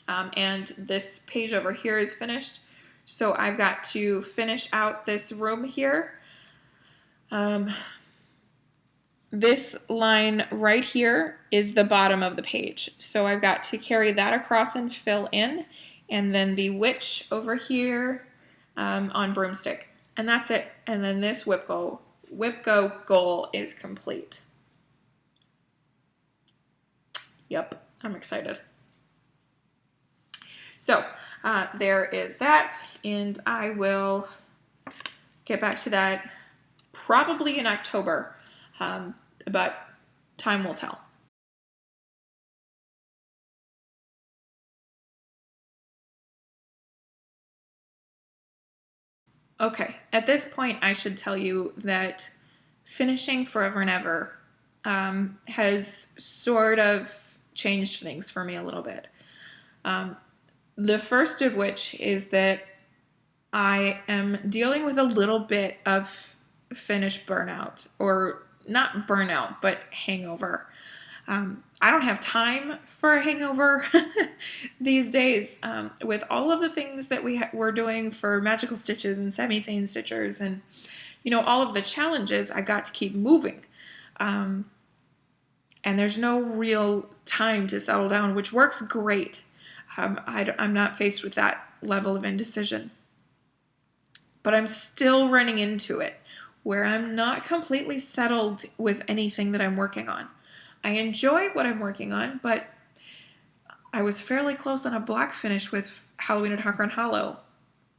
And this page over here is finished. So I've got to finish out this room here. This line right here is the bottom of the page. So I've got to carry that across and fill in. And then the witch over here on broomstick. And that's it. And then this Whipco goal is complete. Yep, I'm excited. So there is that, and I will get back to that probably in October, but time will tell. Okay, at this point I should tell you that finishing Forever and Ever has sort of changed things for me a little bit. The first of which is that I am dealing with a little bit of finish burnout, or not burnout, but hangover. I don't have time for a hangover these days with all of the things that we're doing for magical stitches and semi-sane stitchers, and all of the challenges. I got to keep moving, and there's no real time to settle down, which works great. I'm not faced with that level of indecision, but I'm still running into it where I'm not completely settled with anything that I'm working on. I enjoy what I'm working on, but I was fairly close on a black finish with Halloween at Hawk Run Hollow,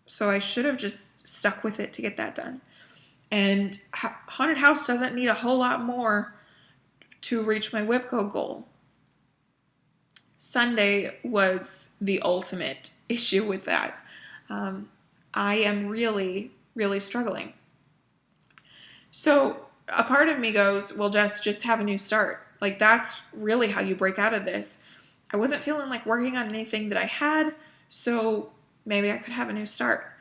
so I should have just stuck with it to get that done. And Haunted House doesn't need a whole lot more to reach my Whipco goal. Sunday was the ultimate issue with that. I am really, really struggling. So a part of me goes, well, just have a new start. Like, that's really how you break out of this. I wasn't feeling like working on anything that I had, so maybe I could have a new start.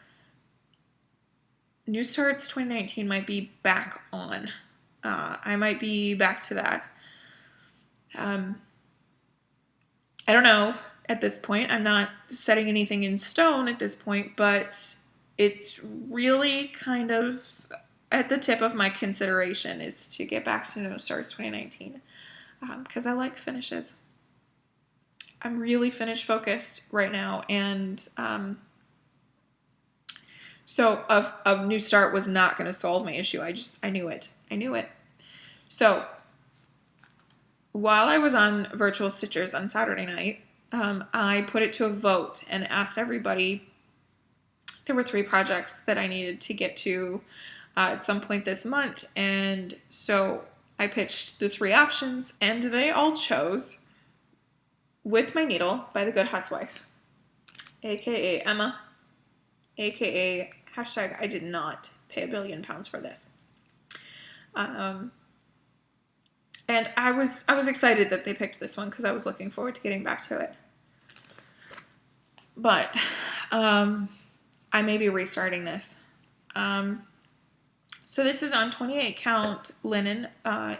New Starts 2019 might be back on. I might be back to that. I don't know at this point. I'm not setting anything in stone at this point, but it's really kind of at the tip of my consideration is to get back to New Starts 2019 because I like finishes. I'm really finish focused right now, and so a new start was not going to solve my issue. I knew it. So while I was on Virtual Stitchers on Saturday night, I put it to a vote and asked everybody. There were 3 projects that I needed to get to at some point this month, and so I pitched the 3 options, and they all chose With My Needle by the Good Huswife, aka Emma, aka hashtag I did not pay £1 billion for this. And I was excited that they picked this one because I was looking forward to getting back to it. But I may be restarting this. So this is on 28 count linen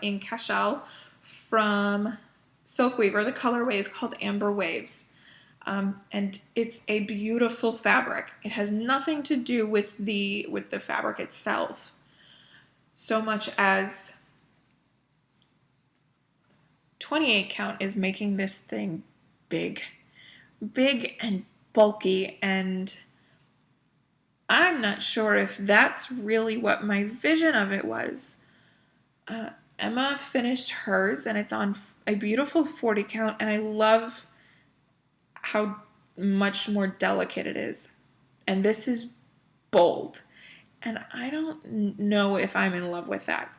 in Cashel from Silk Weaver. The colorway is called Amber Waves. And it's a beautiful fabric. It has nothing to do with the fabric itself, so much as 28 count is making this thing big and bulky, and I'm not sure if that's really what my vision of it was. Emma finished hers, and it's on a beautiful 40 count, and I love how much more delicate it is. And this is bold, and I don't know if I'm in love with that.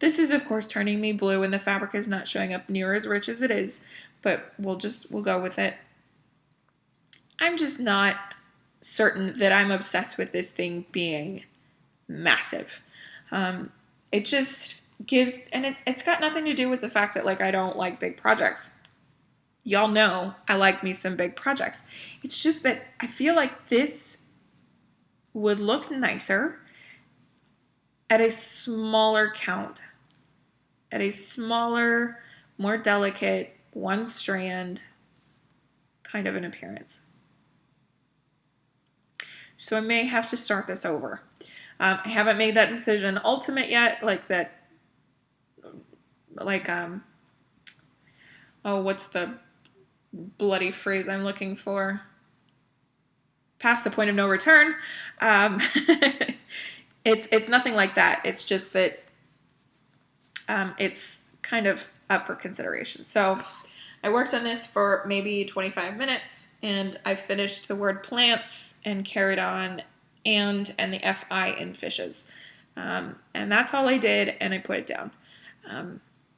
This is, of course, turning me blue, and the fabric is not showing up near as rich as it is, but we'll go with it. I'm just not certain that I'm obsessed with this thing being massive. It just gives, and it's got nothing to do with the fact that, like, I don't like big projects. Y'all know I like me some big projects. It's just that I feel like this would look nicer at a smaller count, at a smaller, more delicate, one strand kind of an appearance. So I may have to start this over. I haven't made that decision ultimate yet, oh, what's the bloody phrase I'm looking for? Past the point of no return. It's nothing like that. It's just that it's kind of up for consideration. So I worked on this for maybe 25 minutes, and I finished the word plants and carried on and the FI in fishes. And that's all I did, and I put it down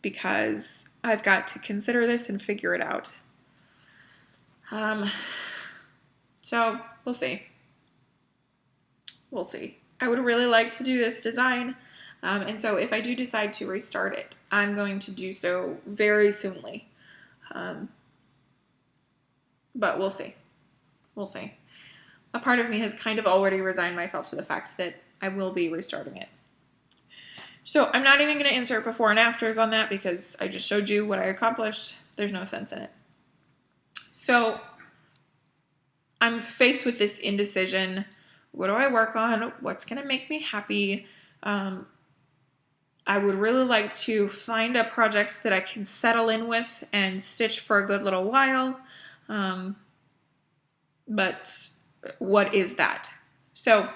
because I've got to consider this and figure it out. So we'll see. We'll see. I would really like to do this design. And so if I do decide to restart it, I'm going to do so very soonly. But we'll see. We'll see. A part of me has kind of already resigned myself to the fact that I will be restarting it. So I'm not even going to insert before and afters on that because I just showed you what I accomplished. There's no sense in it. So I'm faced with this indecision. What do I work on? What's going to make me happy? I would really like to find a project that I can settle in with and stitch for a good little while. But what is that? So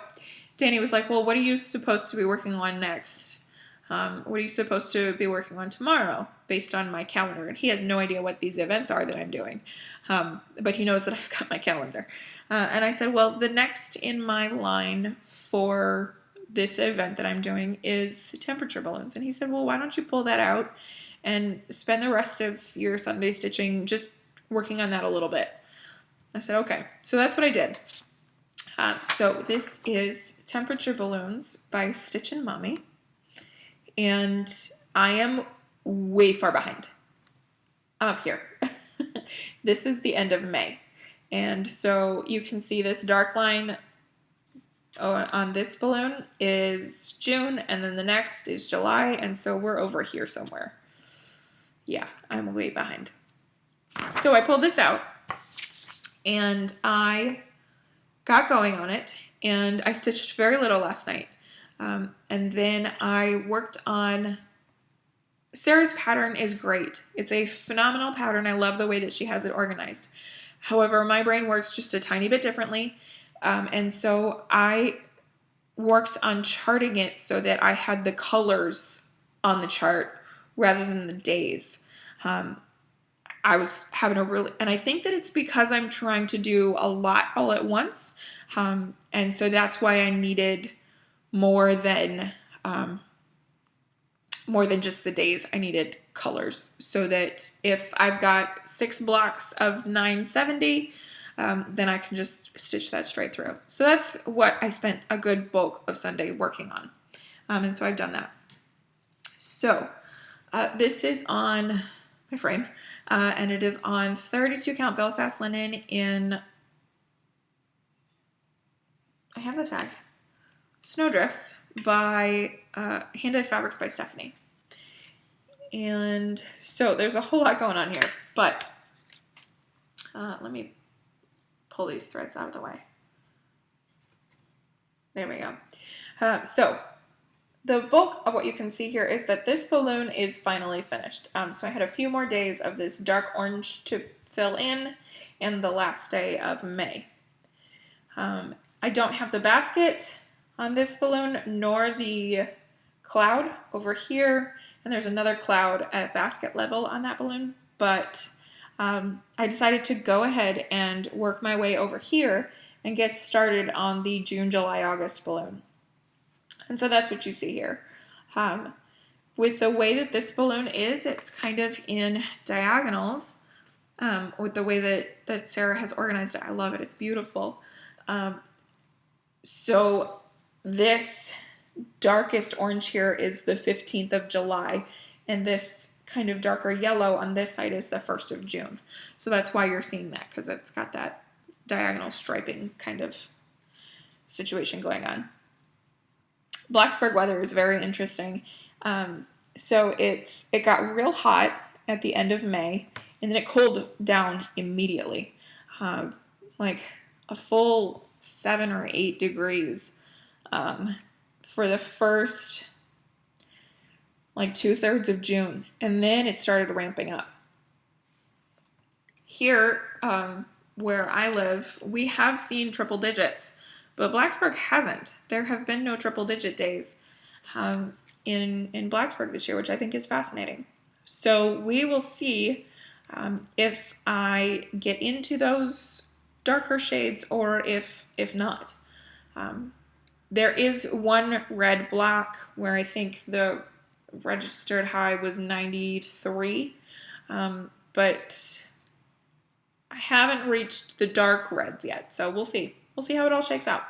Danny was like, well, what are you supposed to be working on next? What are you supposed to be working on tomorrow based on my calendar? And he has no idea what these events are that I'm doing. But he knows that I've got my calendar. And I said, well, the next in my line for this event that I'm doing is temperature balloons. And he said, well, why don't you pull that out and spend the rest of your Sunday stitching just working on that a little bit. I said, okay. So that's what I did. So this is Temperature Balloons by Stitchin Mommy. And I am way far behind. I'm up here. This is the end of May. And so you can see this dark line on this balloon is June, and then the next is July, and so we're over here somewhere. Yeah, I'm way behind. So I pulled this out, and I got going on it, and I stitched very little last night. And then I worked on... Sarah's pattern is great. It's a phenomenal pattern. I love the way that she has it organized. However, my brain works just a tiny bit differently. And so I worked on charting it so that I had the colors on the chart rather than the days. I was having a really, and I think that it's because I'm trying to do a lot all at once. And so that's why I needed more than just the days. I needed colors so that if I've got 6 blocks of 970, then I can just stitch that straight through. So that's what I spent a good bulk of Sunday working on. And so I've done that. So this is on my frame, and it is on 32 count Belfast linen in, I have the tag, Snowdrifts by Hand-Dyed Fabrics by Stephanie. And so there's a whole lot going on here, but let me pull these threads out of the way. There we go. So the bulk of what you can see here is that this balloon is finally finished. So I had a few more days of this dark orange to fill in the last day of May. I don't have the basket on this balloon nor the cloud over here, and there's another cloud at basket level on that balloon, but I decided to go ahead and work my way over here and get started on the June, July, August balloon. And so that's what you see here. With the way that this balloon is, it's kind of in diagonals. With the way that Sarah has organized it, I love it. It's beautiful. So this darkest orange here is the 15th of July, and this kind of darker yellow on this side is the 1st of June. So that's why you're seeing that, because it's got that diagonal striping kind of situation going on. Blacksburg weather is very interesting. So it got real hot at the end of May, and then it cooled down immediately, like a full 7 or 8 degrees for the first like 2/3 of June, and then it started ramping up. Here, where I live, we have seen triple digits, but Blacksburg hasn't. There have been no triple digit days in Blacksburg this year, which I think is fascinating. So we will see if I get into those darker shades or if not. There is one red block where I think the registered high was 93, but I haven't reached the dark reds yet, so we'll see. We'll see how it all shakes out.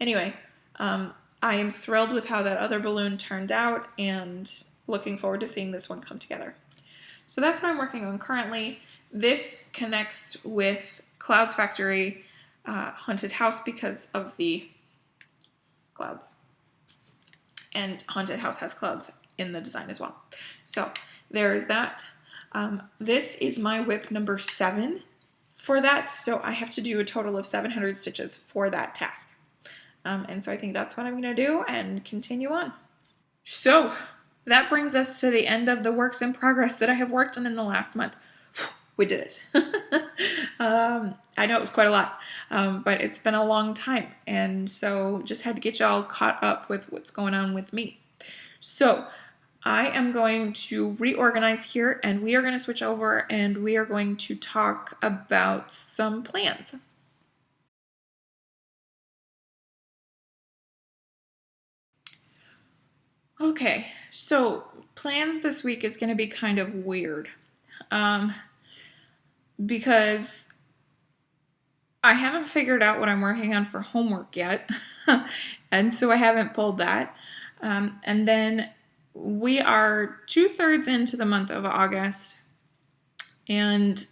Anyway, I am thrilled with how that other balloon turned out and looking forward to seeing this one come together. So that's what I'm working on currently. This connects with CloudsFactory Haunted House because of the clouds. And Haunted House has clouds in the design as well. So there is that. This is my whip number 7 for that, so I have to do a total of 700 stitches for that task. And so I think that's what I'm going to do and continue on. So that brings us to the end of the works in progress that I have worked on in the last month. We did it. I know it was quite a lot, but it's been a long time, and so just had to get y'all caught up with what's going on with me. So I am going to reorganize here, and we are going to switch over and we are going to talk about some plans. Okay, so plans this week is going to be kind of weird because I haven't figured out what I'm working on for homework yet, and so I haven't pulled that. And then we are 2/3 into the month of August, and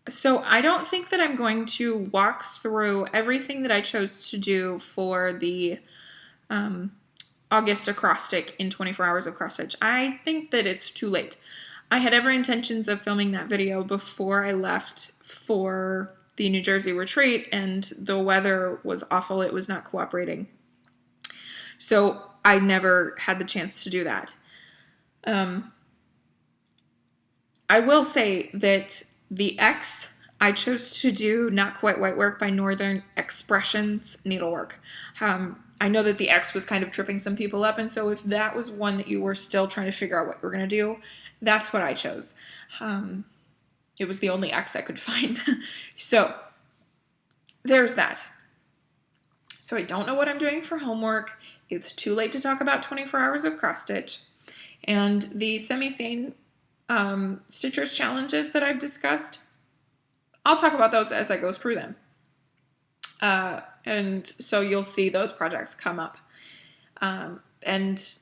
so I don't think that I'm going to walk through everything that I chose to do for the August acrostic in 24 hours of cross stitch. I think that it's too late. I had every intentions of filming that video before I left for the New Jersey retreat, and the weather was awful. It was not cooperating. So I never had the chance to do that. I will say that the X I chose to do Not Quite Whitework by Northern Expressions Needlework. I know that the X was kind of tripping some people up, and so if that was one that you were still trying to figure out what you were going to do, that's what I chose. It was the only X I could find. So there's that. So I don't know what I'm doing for homework. It's too late to talk about 24 hours of cross stitch. And the semi-sane Stitchers challenges that I've discussed, I'll talk about those as I go through them. And so you'll see those projects come up. And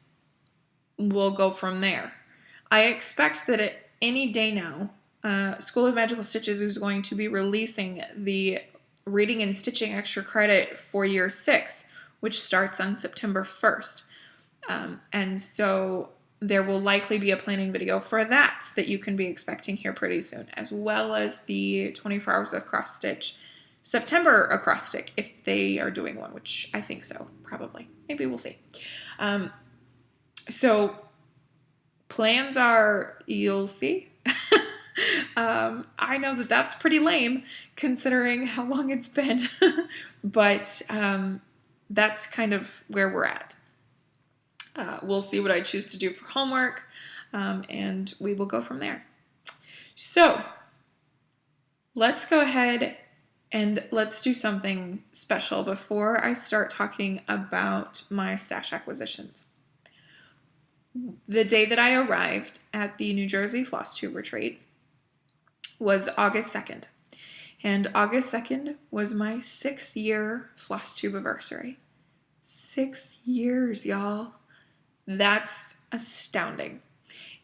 we'll go from there. I expect that at any day now, School of Magical Stitches is going to be releasing the Reading and Stitching Extra Credit for Year 6, which starts on September 1st. And so there will likely be a planning video for that you can be expecting here pretty soon, as well as the 24 hours of cross stitch September acrostic, if they are doing one, which I think so, probably. Maybe we'll see. So plans are, you'll see. I know that that's pretty lame considering how long it's been, but that's kind of where we're at. We'll see what I choose to do for homework, and we will go from there. So let's go ahead and let's do something special before I start talking about my stash acquisitions. The day that I arrived at the New Jersey FlossTube retreat was August 2nd. And August 2nd was my 6-year FlossTube anniversary. 6 years, y'all. That's astounding.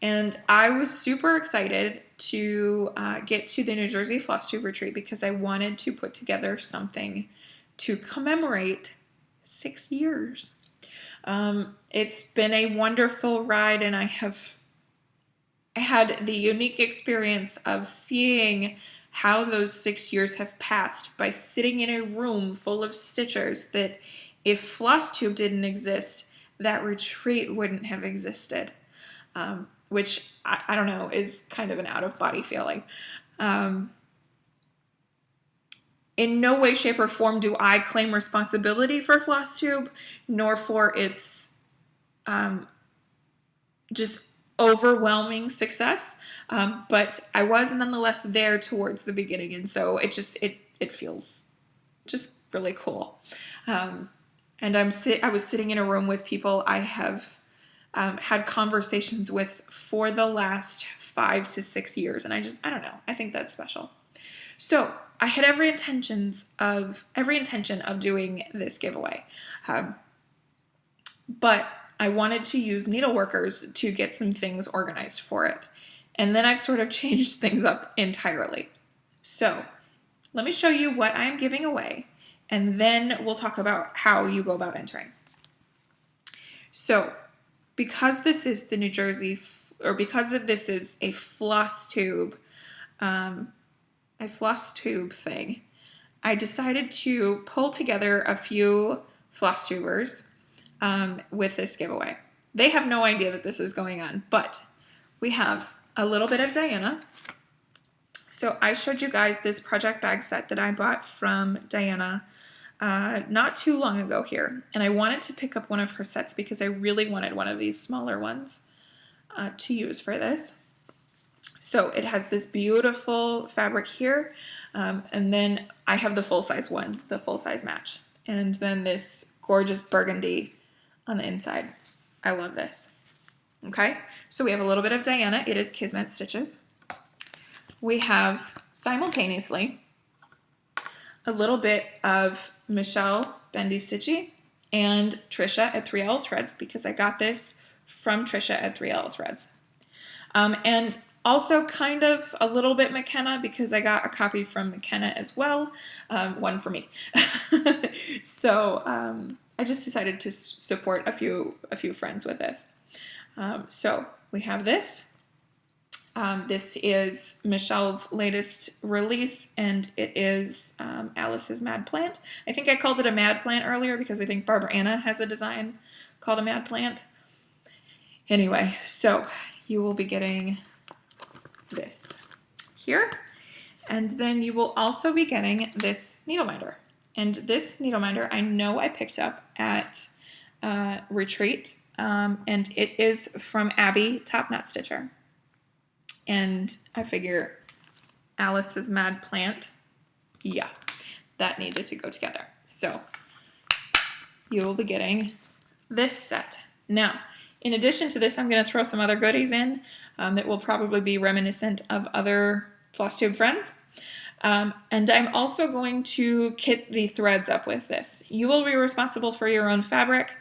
And I was super excited to get to the New Jersey FlossTube retreat because I wanted to put together something to commemorate 6 years. It's been a wonderful ride, and I had the unique experience of seeing how those 6 years have passed by sitting in a room full of stitchers that if FlossTube didn't exist, that retreat wouldn't have existed, which I don't know, is kind of an out-of-body feeling. In no way, shape, or form do I claim responsibility for FlossTube, nor for its just overwhelming success, but I was nonetheless there towards the beginning, and so it feels just really cool. And I was sitting in a room with people I have had conversations with for the last 5 to 6 years, and I don't know, I think that's special. So I had every intention of doing this giveaway, but I wanted to use Needleworkers to get some things organized for it, and then I've sort of changed things up entirely. So let me show you what I am giving away, and then we'll talk about how you go about entering. So because this is the New Jersey, or because this is a FlossTube thing, I decided to pull together a few FlossTubers with this giveaway. They have no idea that this is going on, but we have a little bit of Diana. So I showed you guys this project bag set that I bought from Diana not too long ago here, and I wanted to pick up one of her sets because I really wanted one of these smaller ones to use for this. So it has this beautiful fabric here, and then I have the full-size one, the full-size match, and then this gorgeous burgundy on the inside. I love this. Okay, so we have a little bit of Diana. It is Kismet Stitches. We have simultaneously a little bit of Michelle Bendy Stitchy and Trisha at 3L Threads, because I got this from Trisha at 3L Threads. And also kind of a little bit McKenna, because I got a copy from McKenna as well, one for me. So I just decided to support a few friends with this. So we have this. This is Michelle's latest release, and it is Alice's Mad Plant. I think I called it a Mad Plant earlier because I think Barbara Anna has a design called a Mad Plant. Anyway, so you will be getting this here, and then you will also be getting this needle minder. And this needle minder I know I picked up at Retreat, and it is from Abby, Top Knot Stitcher. And I figure Alice's Mad Plant, yeah, that needed to go together. So you will be getting this set. Now, in addition to this, I'm going to throw some other goodies in that will probably be reminiscent of other FlossTube friends. And I'm also going to kit the threads up with this. You will be responsible for your own fabric,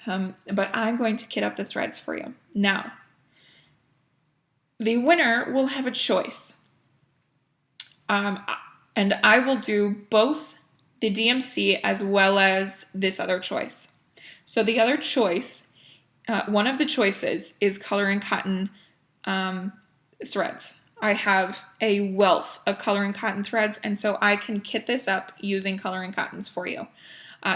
but I'm going to kit up the threads for you. Now, the winner will have a choice. And I will do both the DMC as well as this other choice. So the other choice one of the choices is color and cotton threads. I have a wealth of color and cotton threads, and so I can kit this up using color and cottons for you.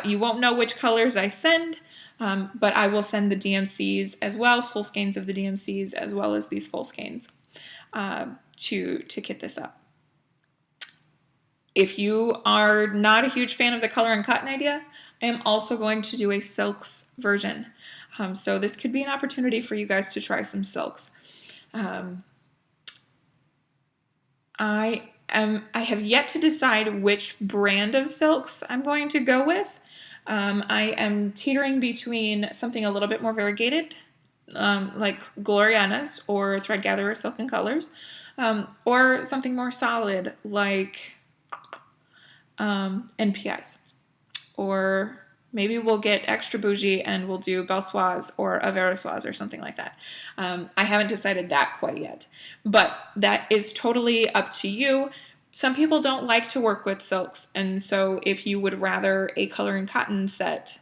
You won't know which colors I send, but I will send the DMCs as well, full skeins of the DMCs as well as these full skeins to kit this up. If you are not a huge fan of the color and cotton idea, I am also going to do a silks version. So this could be an opportunity for you guys to try some silks. I have yet to decide which brand of silks I'm going to go with. I am teetering between something a little bit more variegated, like Gloriana's or Thread Gatherer Silk and Colors, or something more solid like NPIs. Or maybe we'll get extra bougie and we'll do Belsoise or a Verosoise or something like that. I haven't decided that quite yet, but that is totally up to you. Some people don't like to work with silks, and so if you would rather a color and cotton set,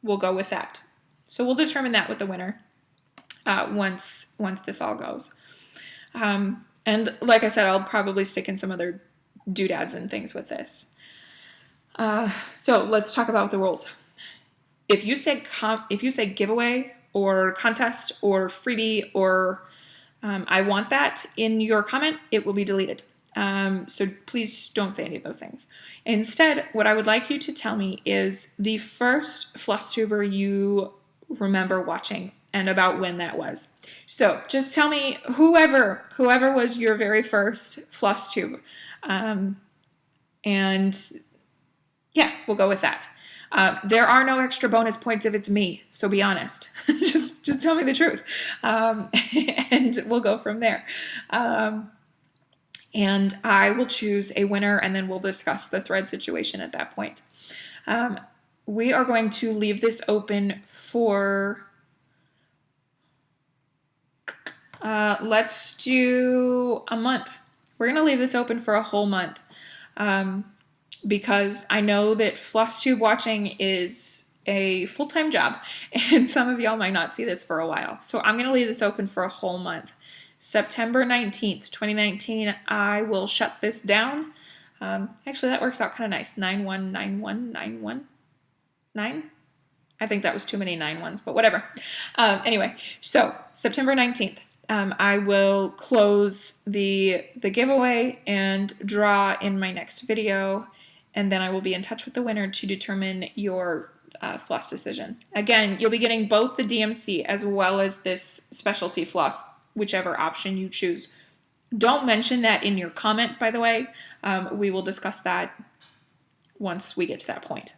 we'll go with that. So we'll determine that with the winner once this all goes. And like I said, I'll probably stick in some other doodads and things with this. So let's talk about the rules. If you say giveaway or contest or freebie or I want that in your comment, it will be deleted. So please don't say any of those things. Instead, what I would like you to tell me is the first FlossTuber you remember watching and about when that was. So just tell me whoever was your very first FlossTube. And yeah, we'll go with that. There are no extra bonus points if it's me, so be honest. just tell me the truth. And we'll go from there. And I will choose a winner, and then we'll discuss the thread situation at that point. We are going to leave this open for, let's do a month. We're going to leave this open for a whole month because I know that FlossTube watching is a full-time job, and some of y'all might not see this for a while. So I'm going to leave this open for a whole month. September 19th, 2019, I will shut this down. Actually, that works out kind of nice. 9191919. 9? I think that was too many 9 ones, but whatever. Anyway, so September 19th, I will close the giveaway and draw in my next video, and then I will be in touch with the winner to determine your floss decision. Again, you'll be getting both the DMC as well as this specialty floss, whichever option you choose. Don't mention that in your comment, by the way. We will discuss that once we get to that point.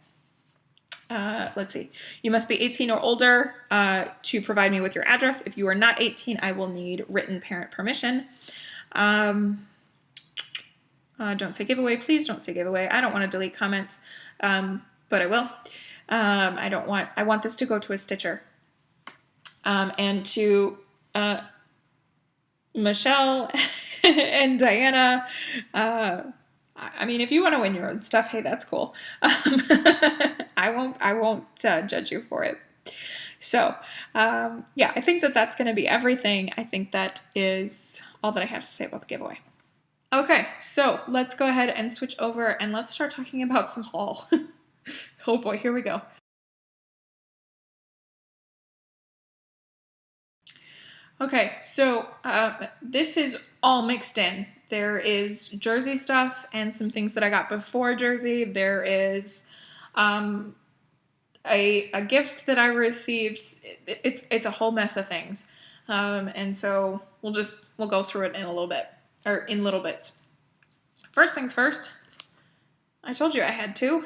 Let's see. You must be 18 or older to provide me with your address. If you are not 18, I will need written parent permission. Don't say giveaway. Please don't say giveaway. I don't want to delete comments, but I will. I want this to go to a stitcher. And to Michelle and Diana, I mean, if you want to win your own stuff, hey, that's cool. I won't judge you for it. So, yeah, I think that that's going to be everything. I think that is all that I have to say about the giveaway. Okay, so let's go ahead and switch over and let's start talking about some haul. Oh boy, here we go. Okay, so this is all mixed in. There is Jersey stuff and some things that I got before Jersey. There is a gift that I received. It's a whole mess of things, and so we'll go through it in a little bit, or in little bits. First things first. I told you I had 2.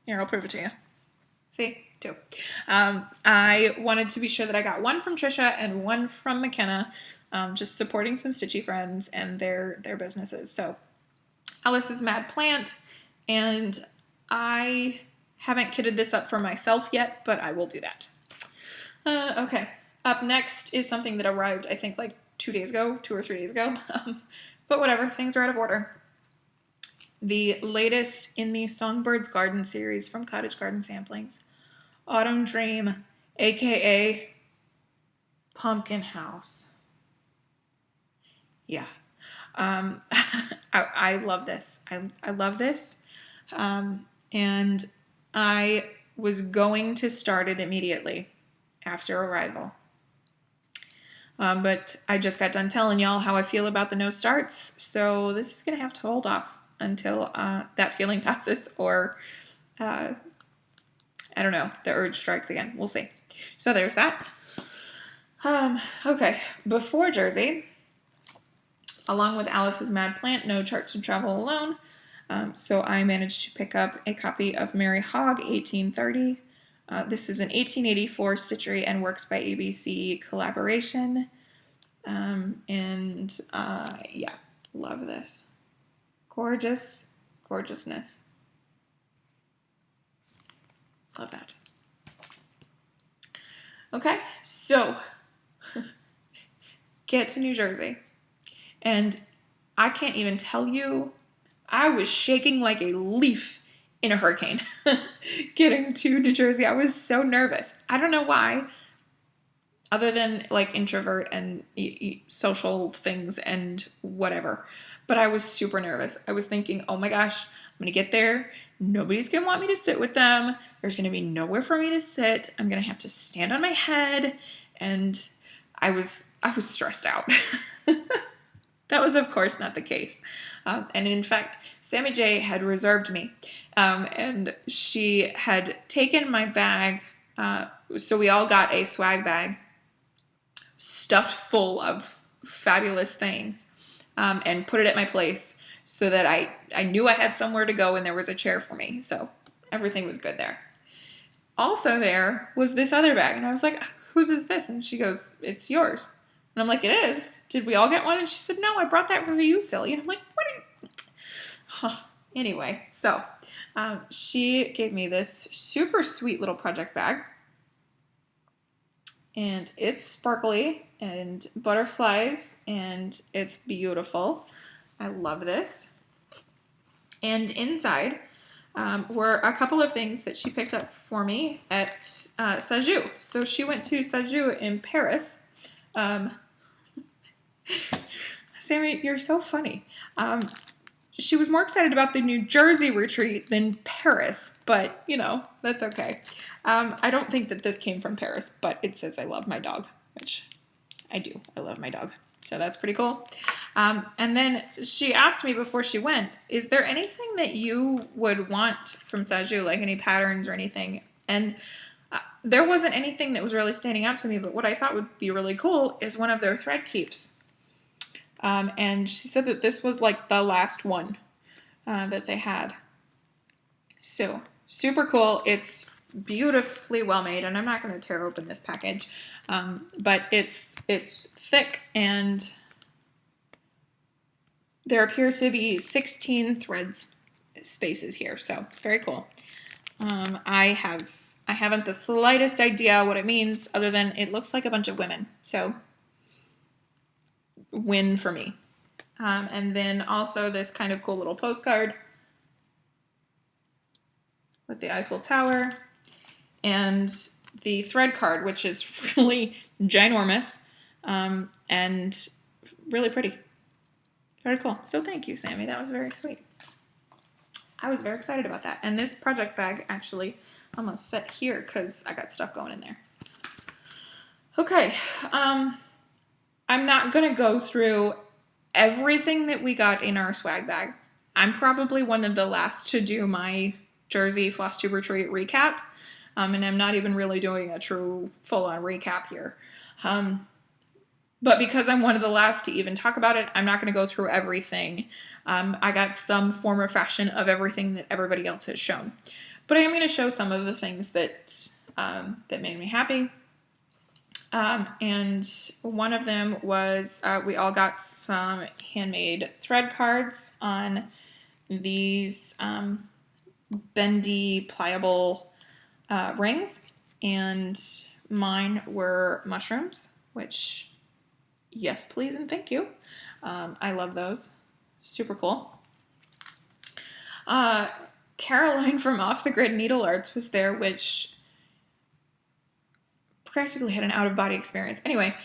Here, I'll prove it to you. See? 2. I wanted to be sure that I got 1 from Trisha and 1 from McKenna, just supporting some stitchy friends and their businesses. So Alice's Mad Plant, and I haven't kitted this up for myself yet, but I will do that. Okay, up next is something that arrived, I think, like 2 or 3 days ago, but whatever, things are out of order. The latest in the Songbirds Garden series from Cottage Garden Samplings. Autumn Dream aka Pumpkin House. Yeah. I love this. I love this. And I was going to start it immediately after arrival. But I just got done telling y'all how I feel about the no starts, so this is going to have to hold off until that feeling passes, or I don't know, the urge strikes again. We'll see. So there's that. Okay, before Jersey, along with Alice's Mad Plant, No Charts to Travel Alone, so I managed to pick up a copy of Mary Hogg, 1830. This is an 1884 Stitchery and Works by ABC collaboration. Yeah, love this. Gorgeous, gorgeousness. Love that. Okay, so get to New Jersey. And I can't even tell you, I was shaking like a leaf in a hurricane getting to New Jersey. I was so nervous. I don't know why, other than like introvert and social things and whatever. But I was super nervous. I was thinking, oh my gosh, I'm going to get there. Nobody's going to want me to sit with them. There's going to be nowhere for me to sit. I'm going to have to stand on my head. And I was stressed out. That was, of course, not the case. And in fact, Sammy J had reserved me. And she had taken my bag. So we all got a swag bag stuffed full of fabulous things, and put it at my place so that I knew I had somewhere to go and there was a chair for me. So everything was good there. Also there was this other bag. And I was like, whose is this? And she goes, it's yours. And I'm like, it is? Did we all get one? And she said, no, I brought that for you, silly. And I'm like, what are you? Huh. Anyway, so she gave me this super sweet little project bag. And it's sparkly and butterflies, and it's beautiful. I love this. And inside were a couple of things that she picked up for me at Sajou. So she went to Sajou in Paris. Sammy, you're so funny. She was more excited about the New Jersey retreat than Paris, but, you know, that's okay. I don't think that this came from Paris, but it says I love my dog, which I do. I love my dog. So that's pretty cool. And then she asked me before she went, is there anything that you would want from Sajou, like any patterns or anything? And there wasn't anything that was really standing out to me, but what I thought would be really cool is one of their thread keeps. And she said that this was like the last one that they had. So super cool. It's beautifully well made, and I'm not going to tear open this package, but it's thick, and there appear to be 16 threads spaces here. So very cool. I haven't the slightest idea what it means, other than it looks like a bunch of women. So win for me. And then also this kind of cool little postcard with the Eiffel Tower and the thread card, which is really ginormous and really pretty. Very cool. So thank you, Sammy. That was very sweet. I was very excited about that. And this project bag, actually, I'm going to set here because I got stuff going in there. Okay. I'm not going to go through everything that we got in our swag bag. I'm probably one of the last to do my Jersey FlossTube retreat recap. And I'm not even really doing a true full-on recap here. But because I'm one of the last to even talk about it, I'm not going to go through everything. I got some form or fashion of everything that everybody else has shown. But I am going to show some of the things that that made me happy. And one of them was we all got some handmade thread cards on these bendy, pliable rings. And mine were mushrooms, which, yes, please, and thank you. I love those. Super cool. Caroline from Off the Grid Needle Arts was there, which practically had an out-of-body experience. Anyway,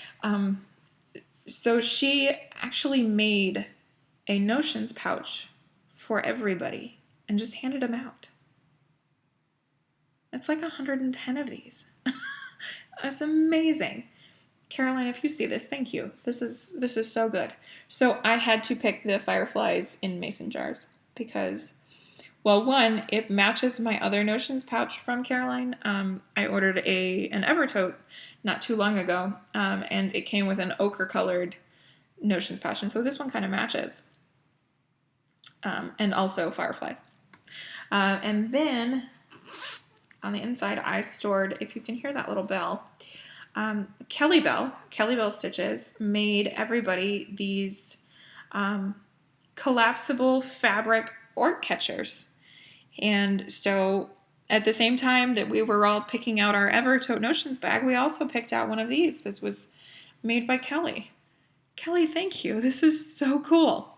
so she actually made a notions pouch for everybody and just handed them out. It's like 110 of these. It's amazing. Caroline, if you see this, thank you. This is so good. So I had to pick the fireflies in mason jars because, well, one, it matches my other notions pouch from Caroline. I ordered an Evertote not too long ago, and it came with an ochre colored notions pouch, and so this one kind of matches. And also fireflies. And then on the inside, I stored, if you can hear that little bell, Kelly Bell Stitches made everybody these collapsible fabric orc catchers. And so at the same time that we were all picking out our Evertote Notions bag, we also picked out one of these. This was made by Kelly. Kelly, thank you. This is so cool.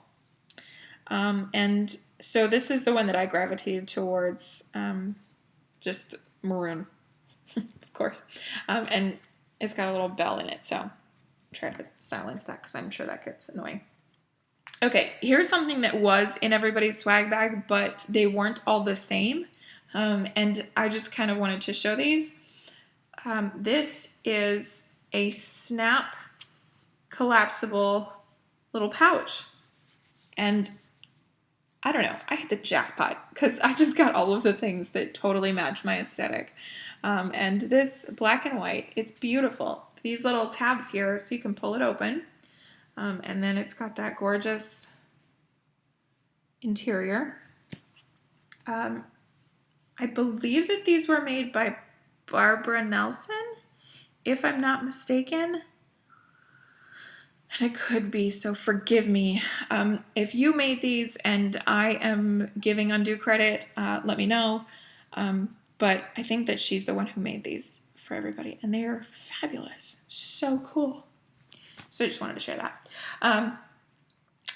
And so this is the one that I gravitated towards, just maroon, of course. And it's got a little bell in it, so I'll try to silence that because I'm sure that gets annoying. Okay, here's something that was in everybody's swag bag, but they weren't all the same. And I just kind of wanted to show these. This is a snap collapsible little pouch. And I don't know, I hit the jackpot because I just got all of the things that totally match my aesthetic. And this black and white, it's beautiful. These little tabs here, so you can pull it open. And then it's got that gorgeous interior. I believe that these were made by Barbara Nelson, if I'm not mistaken. And it could be, so forgive me. If you made these and I am giving undue credit, let me know. But I think that she's the one who made these for everybody. And they are fabulous. So cool. So I just wanted to share that.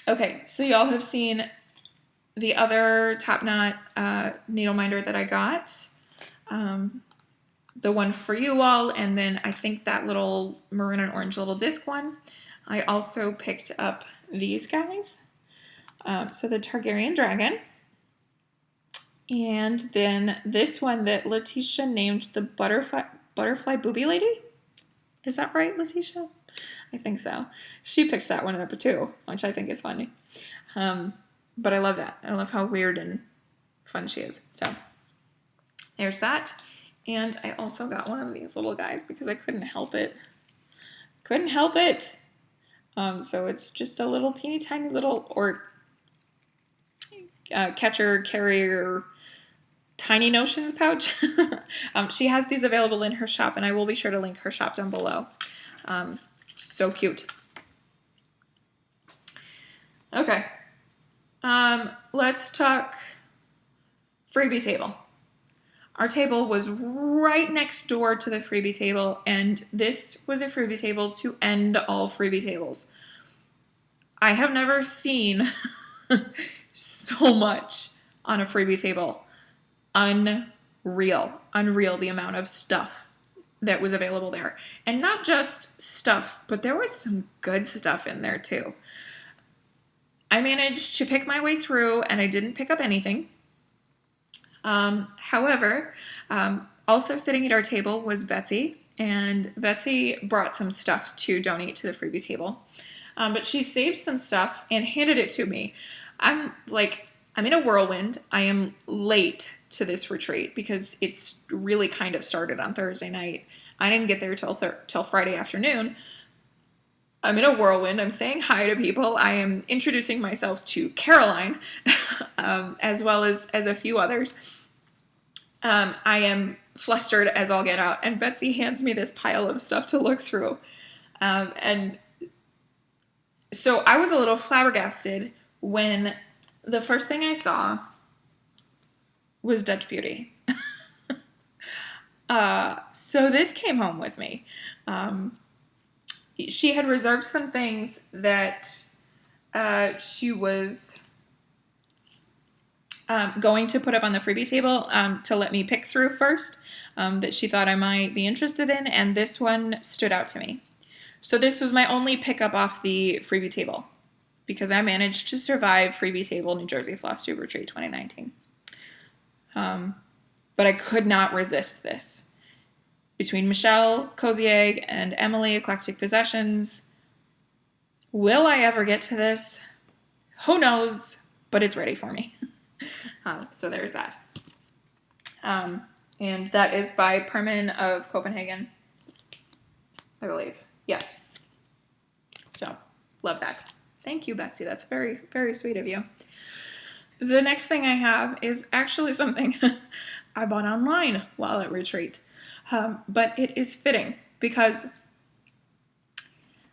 Okay, so y'all have seen the other top knot needle minder that I got. The one for you all, and then I think that little maroon and orange little disc one. I also picked up these guys. So the Targaryen Dragon. And then this one that Letitia named the Butterfly Booby Lady. Is that right, Letitia? I think so. She picked that one up too, which I think is funny. But I love that. I love how weird and fun she is. So there's that. And I also got one of these little guys because I couldn't help it. Couldn't help it. So it's just a little teeny tiny little catcher, carrier, tiny notions pouch. She has these available in her shop, and I will be sure to link her shop down below. So cute. Okay. Let's talk freebie table. Our table was right next door to the freebie table, and this was a freebie table to end all freebie tables. I have never seen so much on a freebie table. Unreal the amount of stuff that was available there. And not just stuff, but there was some good stuff in there too. I managed to pick my way through, and I didn't pick up anything. However, also sitting at our table was Betsy, and Betsy brought some stuff to donate to the freebie table. But she saved some stuff and handed it to me. I'm in a whirlwind. I am late to this retreat because it's really kind of started on Thursday night. I didn't get there till Friday afternoon. I'm in a whirlwind. I'm saying hi to people. I am introducing myself to Caroline, as well as a few others. I am flustered as all get out, and Betsy hands me this pile of stuff to look through. And so I was a little flabbergasted when the first thing I saw was Dutch Beauty. So this came home with me. She had reserved some things that she was going to put up on the freebie table to let me pick through first that she thought I might be interested in, and this one stood out to me. So this was my only pickup off the freebie table because I managed to survive freebie table New Jersey FlossTube Retreat 2019. But I could not resist this. Between Michelle, Cozy Egg, and Emily, Eclectic Possessions, will I ever get to this? Who knows, but it's ready for me. So there's that. And that is by Perman of Copenhagen, I believe. Yes. So, love that. Thank you, Betsy. That's very, very sweet of you. The next thing I have is actually something I bought online while at retreat. But it is fitting because,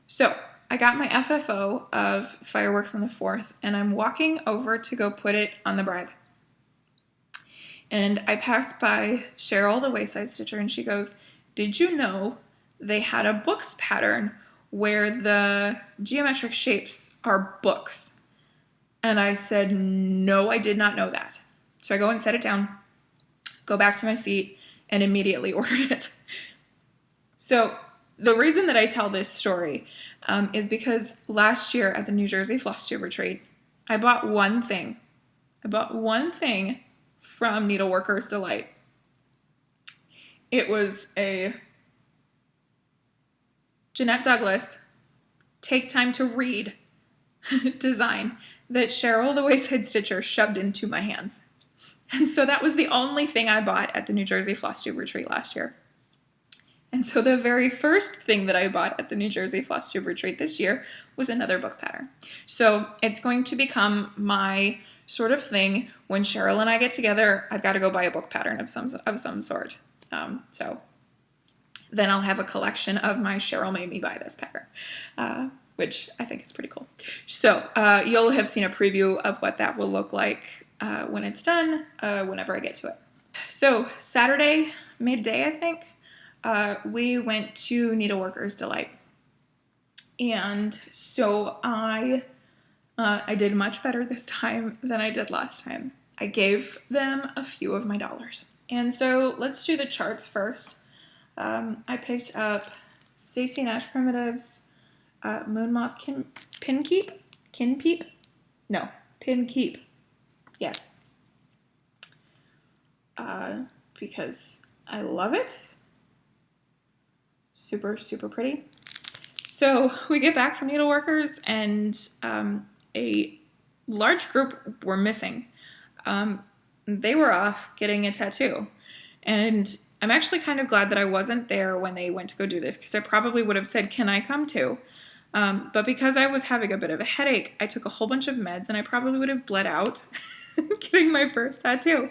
so I got my FFO of Fireworks on the 4th, and I'm walking over to go put it on the brag. And I passed by Cheryl, the Wayside Stitcher, and she goes, "Did you know they had a books pattern where the geometric shapes are books?" And I said, "No, I did not know that." So I go and set it down, go back to my seat, and immediately ordered it. So the reason that I tell this story is because last year at the New Jersey FlossTube Retreat, I bought one thing. I bought one thing from Needleworker's Delight. It was a Jeanette Douglas Take Time to Read design that Cheryl, the Wayside Stitcher, shoved into my hands. And so that was the only thing I bought at the New Jersey FlossTube Retreat last year. And so the very first thing that I bought at the New Jersey FlossTube Retreat this year was another book pattern. So it's going to become my sort of thing when Cheryl and I get together. I've got to go buy a book pattern of some sort. So then I'll have a collection of my Cheryl made me buy this pattern, which I think is pretty cool. So you'll have seen a preview of what that will look like when it's done, whenever I get to it. So Saturday, midday, I think, we went to Needleworker's Delight. And so I did much better this time than I did last time. I gave them a few of my dollars. And so let's do the charts first. I picked up Stacey Nash Primitives, Moonmoth Pinkeep. Yes. Because I love it. Super, super pretty. So we get back from Needleworkers and a large group were missing. They were off getting a tattoo. And I'm actually kind of glad that I wasn't there when they went to go do this because I probably would have said, "Can I come too?" But because I was having a bit of a headache, I took a whole bunch of meds and I probably would have bled out getting my first tattoo.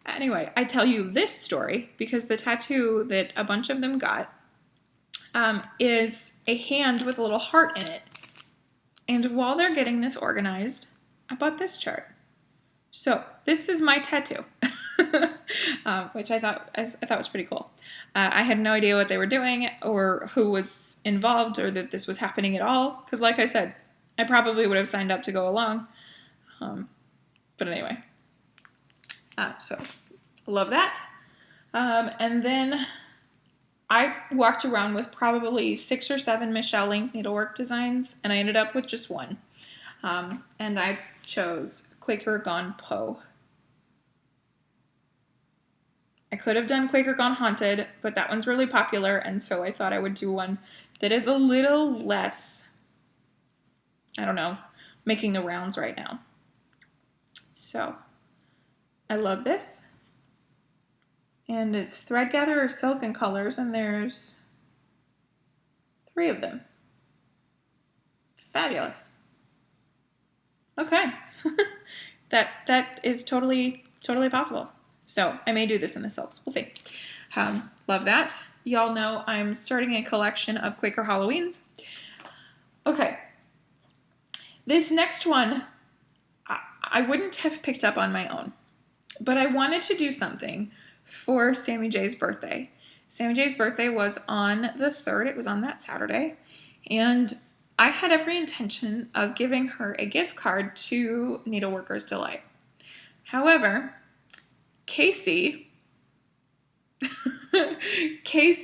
Anyway, I tell you this story because the tattoo that a bunch of them got is a hand with a little heart in it. And while they're getting this organized, I bought this chart. So this is my tattoo, which I thought was pretty cool. I had no idea what they were doing or who was involved or that this was happening at all. Because like I said, I probably would have signed up to go along. But anyway, so love that. And then I walked around with probably 6 or 7 Michelle Link needlework designs, and I ended up with just one. And I chose Quaker Gone Poe. I could have done Quaker Gone Haunted, but that one's really popular, and so I thought I would do one that is a little less, I don't know, making the rounds right now. So, I love this. And it's thread gather or silk in colors, and there's 3 of them. Fabulous. Okay. that is totally possible. So I may do this in the silks. We'll see. Love that. Y'all know I'm starting a collection of Quaker Halloweens. Okay. This next one, I wouldn't have picked up on my own, but I wanted to do something for Sammy J's birthday. Sammy J's birthday was on the 3rd. It was on that Saturday. And I had every intention of giving her a gift card to Needleworker's Delight. However, Casey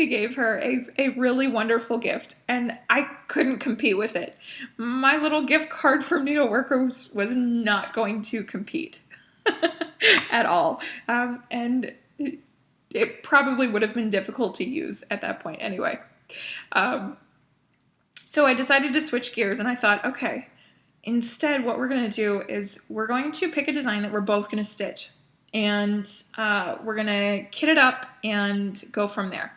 gave her a really wonderful gift, and I couldn't compete with it. My little gift card from Needlework was not going to compete at all. And it probably would have been difficult to use at that point anyway. So I decided to switch gears, and I thought, okay, instead what we're going to do is we're going to pick a design that we're both going to stitch. And we're going to kit it up and go from there.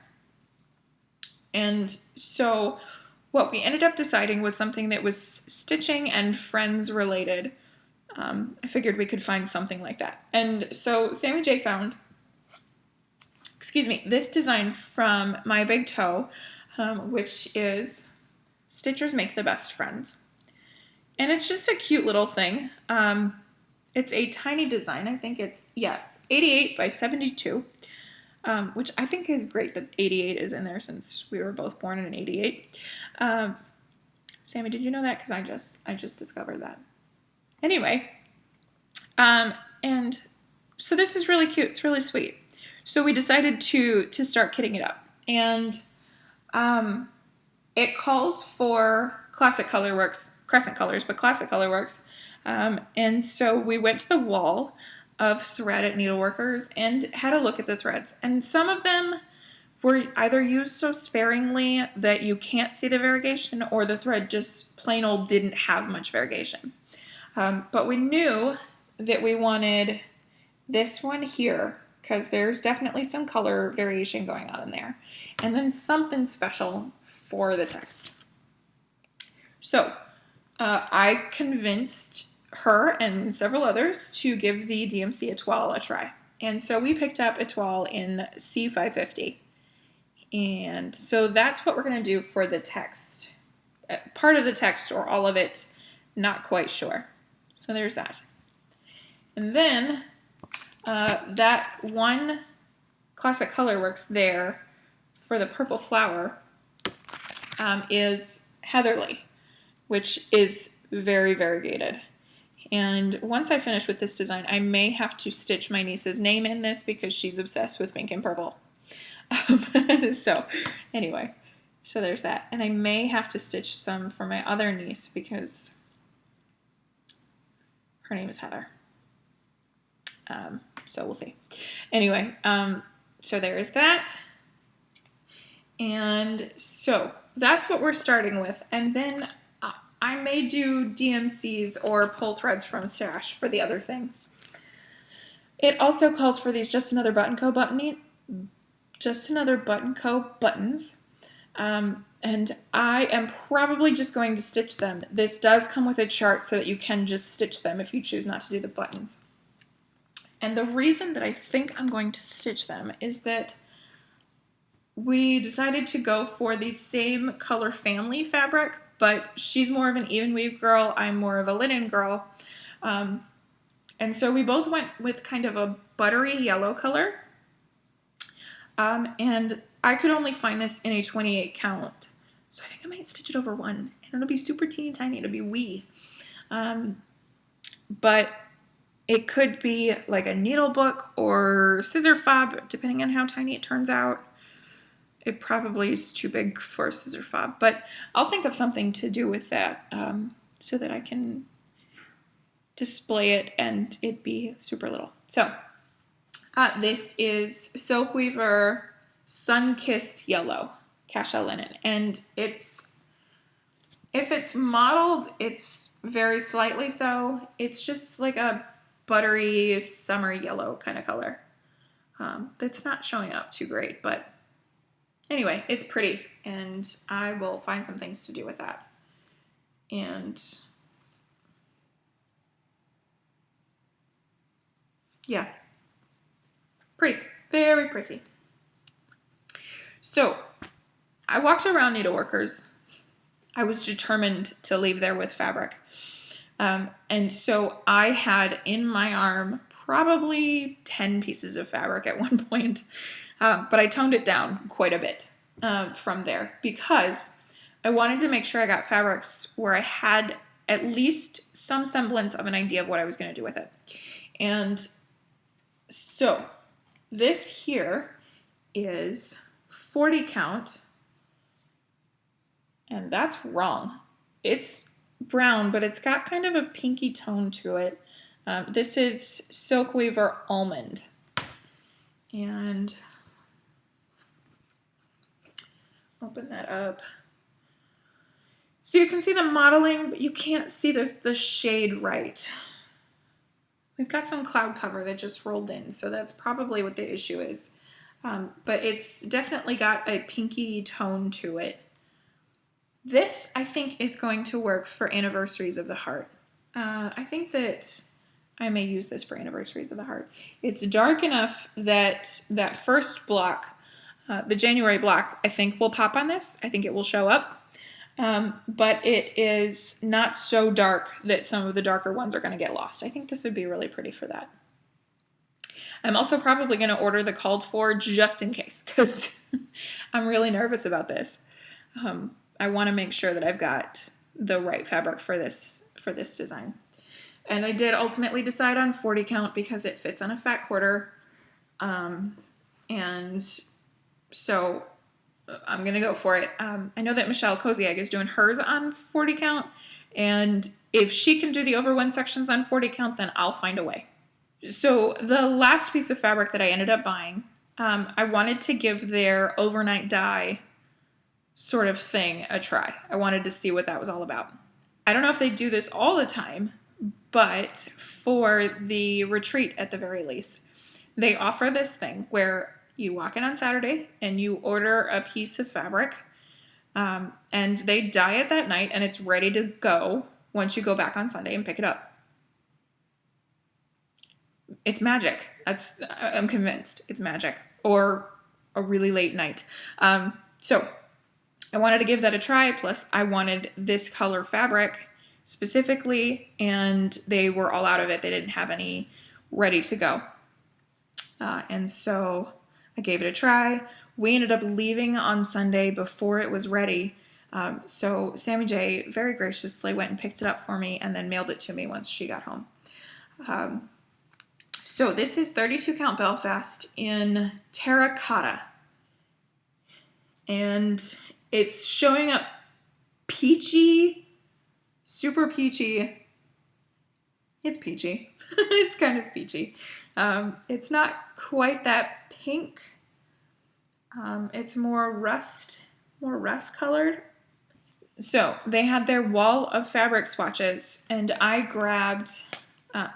And so what we ended up deciding was something that was stitching and friends related. I figured we could find something like that. And so Sammy J found, this design from My Big Toe, which is Stitchers Make the Best Friends. And it's just a cute little thing. It's a tiny design. I think it's 88 by 72, which I think is great that 88 is in there since we were both born in 88. Sammy, did you know that? Because I just discovered that. Anyway, and so this is really cute. It's really sweet. So we decided to start kitting it up, and it calls for Crescent colors, but classic colorworks. And so we went to the wall of thread at Needleworkers and had a look at the threads. And some of them were either used so sparingly that you can't see the variegation, or the thread just plain old didn't have much variegation. But we knew that we wanted this one here because there's definitely some color variation going on in there. And then something special for the text. So I convinced her and several others to give the DMC Etoile a try. And so we picked up Etoile in C550. And so that's what we're going to do for the text. Part of the text or all of it, not quite sure. So there's that. And then that one Classic Colorworks there for the purple flower is Heatherly, which is very variegated. And once I finish with this design, I may have to stitch my niece's name in this because she's obsessed with pink and purple. So anyway, so there's that. And I may have to stitch some for my other niece because her name is Heather. So we'll see. Anyway, so there is that. And so that's what we're starting with. And then I may do DMCs or pull threads from stash for the other things. It also calls for these Just Another Button Co. buttons. And I am probably just going to stitch them. This does come with a chart so that you can just stitch them if you choose not to do the buttons. And the reason that I think I'm going to stitch them is that we decided to go for the same color family fabric, but she's more of an even weave girl, I'm more of a linen girl. And so we both went with kind of a buttery yellow color. And I could only find this in a 28 count. So I think I might stitch it over one, and it'll be super teeny tiny, it'll be wee. But it could be like a needle book or scissor fob, depending on how tiny it turns out. It probably is too big for a scissor fob, but I'll think of something to do with that so that I can display it and it be super little. So this is Silk Weaver Sun-Kissed Yellow Cashel Linen, and if it's mottled, it's very slightly so. It's just like a buttery summer yellow kind of color. That's not showing up too great, but anyway, it's pretty, and I will find some things to do with that. And yeah, pretty, very pretty. So I walked around Needleworkers. I was determined to leave there with fabric. And so I had in my arm probably 10 pieces of fabric at one point. But I toned it down quite a bit from there because I wanted to make sure I got fabrics where I had at least some semblance of an idea of what I was going to do with it. And so this here is 40 count, and that's wrong. It's brown, but it's got kind of a pinky tone to it. This is Silk Weaver Almond. And open that up. So you can see the modeling, but you can't see the shade right. We've got some cloud cover that just rolled in, so that's probably what the issue is. But it's definitely got a pinky tone to it. This, I think, is going to work for Anniversaries of the Heart. I think that I may use this for Anniversaries of the Heart. It's dark enough that that first block, the January block, I think will pop on this. I think it will show up. But it is not so dark that some of the darker ones are going to get lost. I think this would be really pretty for that. I'm also probably going to order the called for just in case, because I'm really nervous about this. I want to make sure that I've got the right fabric for this design. And I did ultimately decide on 40 count because it fits on a fat quarter. And so I'm going to go for it. I know that Michelle Cozy Egg is doing hers on 40 count. And if she can do the over one sections on 40 count, then I'll find a way. So the last piece of fabric that I ended up buying, I wanted to give their overnight dye sort of thing a try. I wanted to see what that was all about. I don't know if they do this all the time, but for the retreat at the very least, they offer this thing where you walk in on Saturday and you order a piece of fabric, and they dye it that night and it's ready to go once you go back on Sunday and pick it up. It's magic. I'm convinced it's magic, or a really late night. So I wanted to give that a try, plus I wanted this color fabric specifically, and they were all out of it. They didn't have any ready to go. And so I gave it a try. We ended up leaving on Sunday before it was ready. So Sammy J very graciously went and picked it up for me and then mailed it to me once she got home. So this is 32 count Belfast in terracotta. And it's showing up peachy, super peachy. It's peachy. It's kind of peachy. It's not quite that pink. It's more rust colored. So they had their wall of fabric swatches, and I grabbed,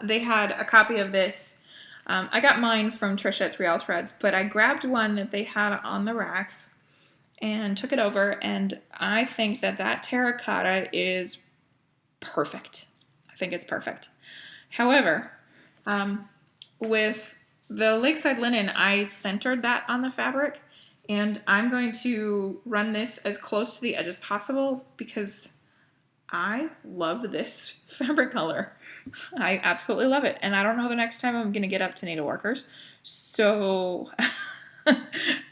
they had a copy of this. I got mine from Trisha at 3L Threads, but I grabbed one that they had on the racks and took it over, and I think that terracotta is perfect. I think it's perfect. However, with the Lakeside Linen, I centered that on the fabric, and I'm going to run this as close to the edge as possible because I love this fabric color. I absolutely love it, and I don't know the next time I'm going to get up to Needleworkers, so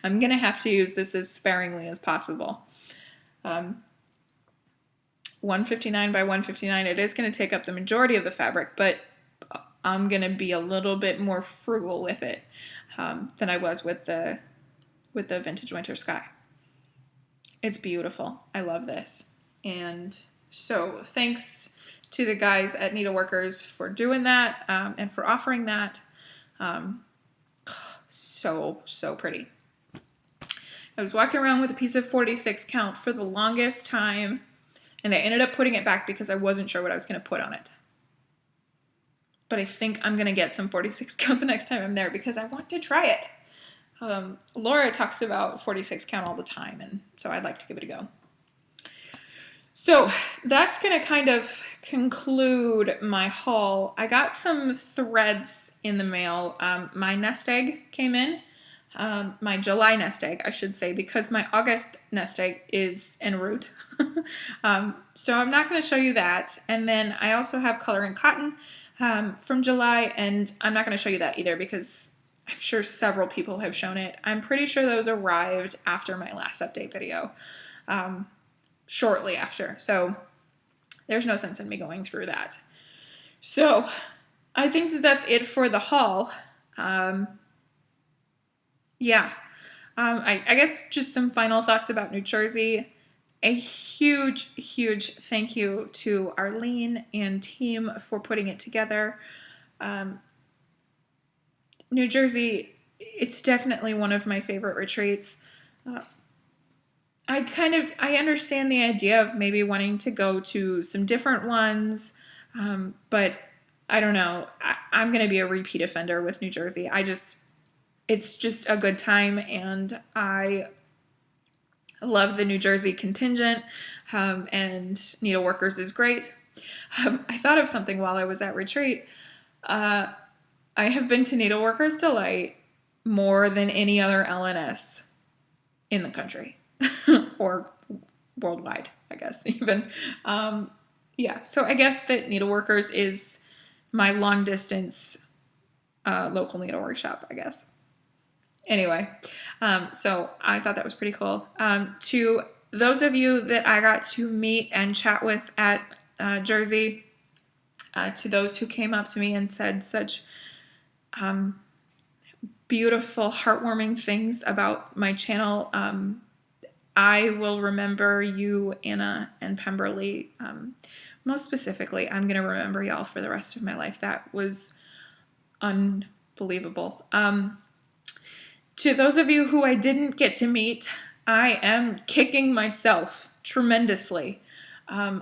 I'm going to have to use this as sparingly as possible. 159 by 159, it is going to take up the majority of the fabric, but I'm going to be a little bit more frugal with it than I was with the Vintage Winter Sky. It's beautiful. I love this. And so thanks to the guys at Needleworkers for doing that and for offering that. So pretty. I was walking around with a piece of 46 count for the longest time, and I ended up putting it back because I wasn't sure what I was going to put on it. But I think I'm going to get some 46 count the next time I'm there because I want to try it. Laura talks about 46 count all the time, and so I'd like to give it a go. So that's going to kind of conclude my haul. I got some threads in the mail. My nest egg came in. My July nest egg, I should say, because my August nest egg is en route. So I'm not going to show you that. And then I also have Color and Cotton from July, and I'm not going to show you that either because I'm sure several people have shown it. I'm pretty sure those arrived after my last update video, shortly after. So there's no sense in me going through that. So I think that that's it for the haul. Yeah. I guess just some final thoughts about New Jersey. A huge, huge thank you to Arlene and team for putting it together. New Jersey, it's definitely one of my favorite retreats. I understand the idea of maybe wanting to go to some different ones, but I don't know. I'm going to be a repeat offender with New Jersey. It's just a good time, and I love the New Jersey contingent, and Needleworkers is great. I thought of something while I was at retreat. I have been to Needleworkers Delight more than any other LNS in the country or worldwide, I guess, even. Yeah, so I guess that Needleworkers is my long distance local needlework shop, I guess. Anyway, so I thought that was pretty cool. To those of you that I got to meet and chat with at Jersey, to those who came up to me and said such beautiful, heartwarming things about my channel, I will remember you, Anna, and Pemberley. Most specifically, I'm going to remember y'all for the rest of my life. That was unbelievable. To those of you who I didn't get to meet, I am kicking myself tremendously. I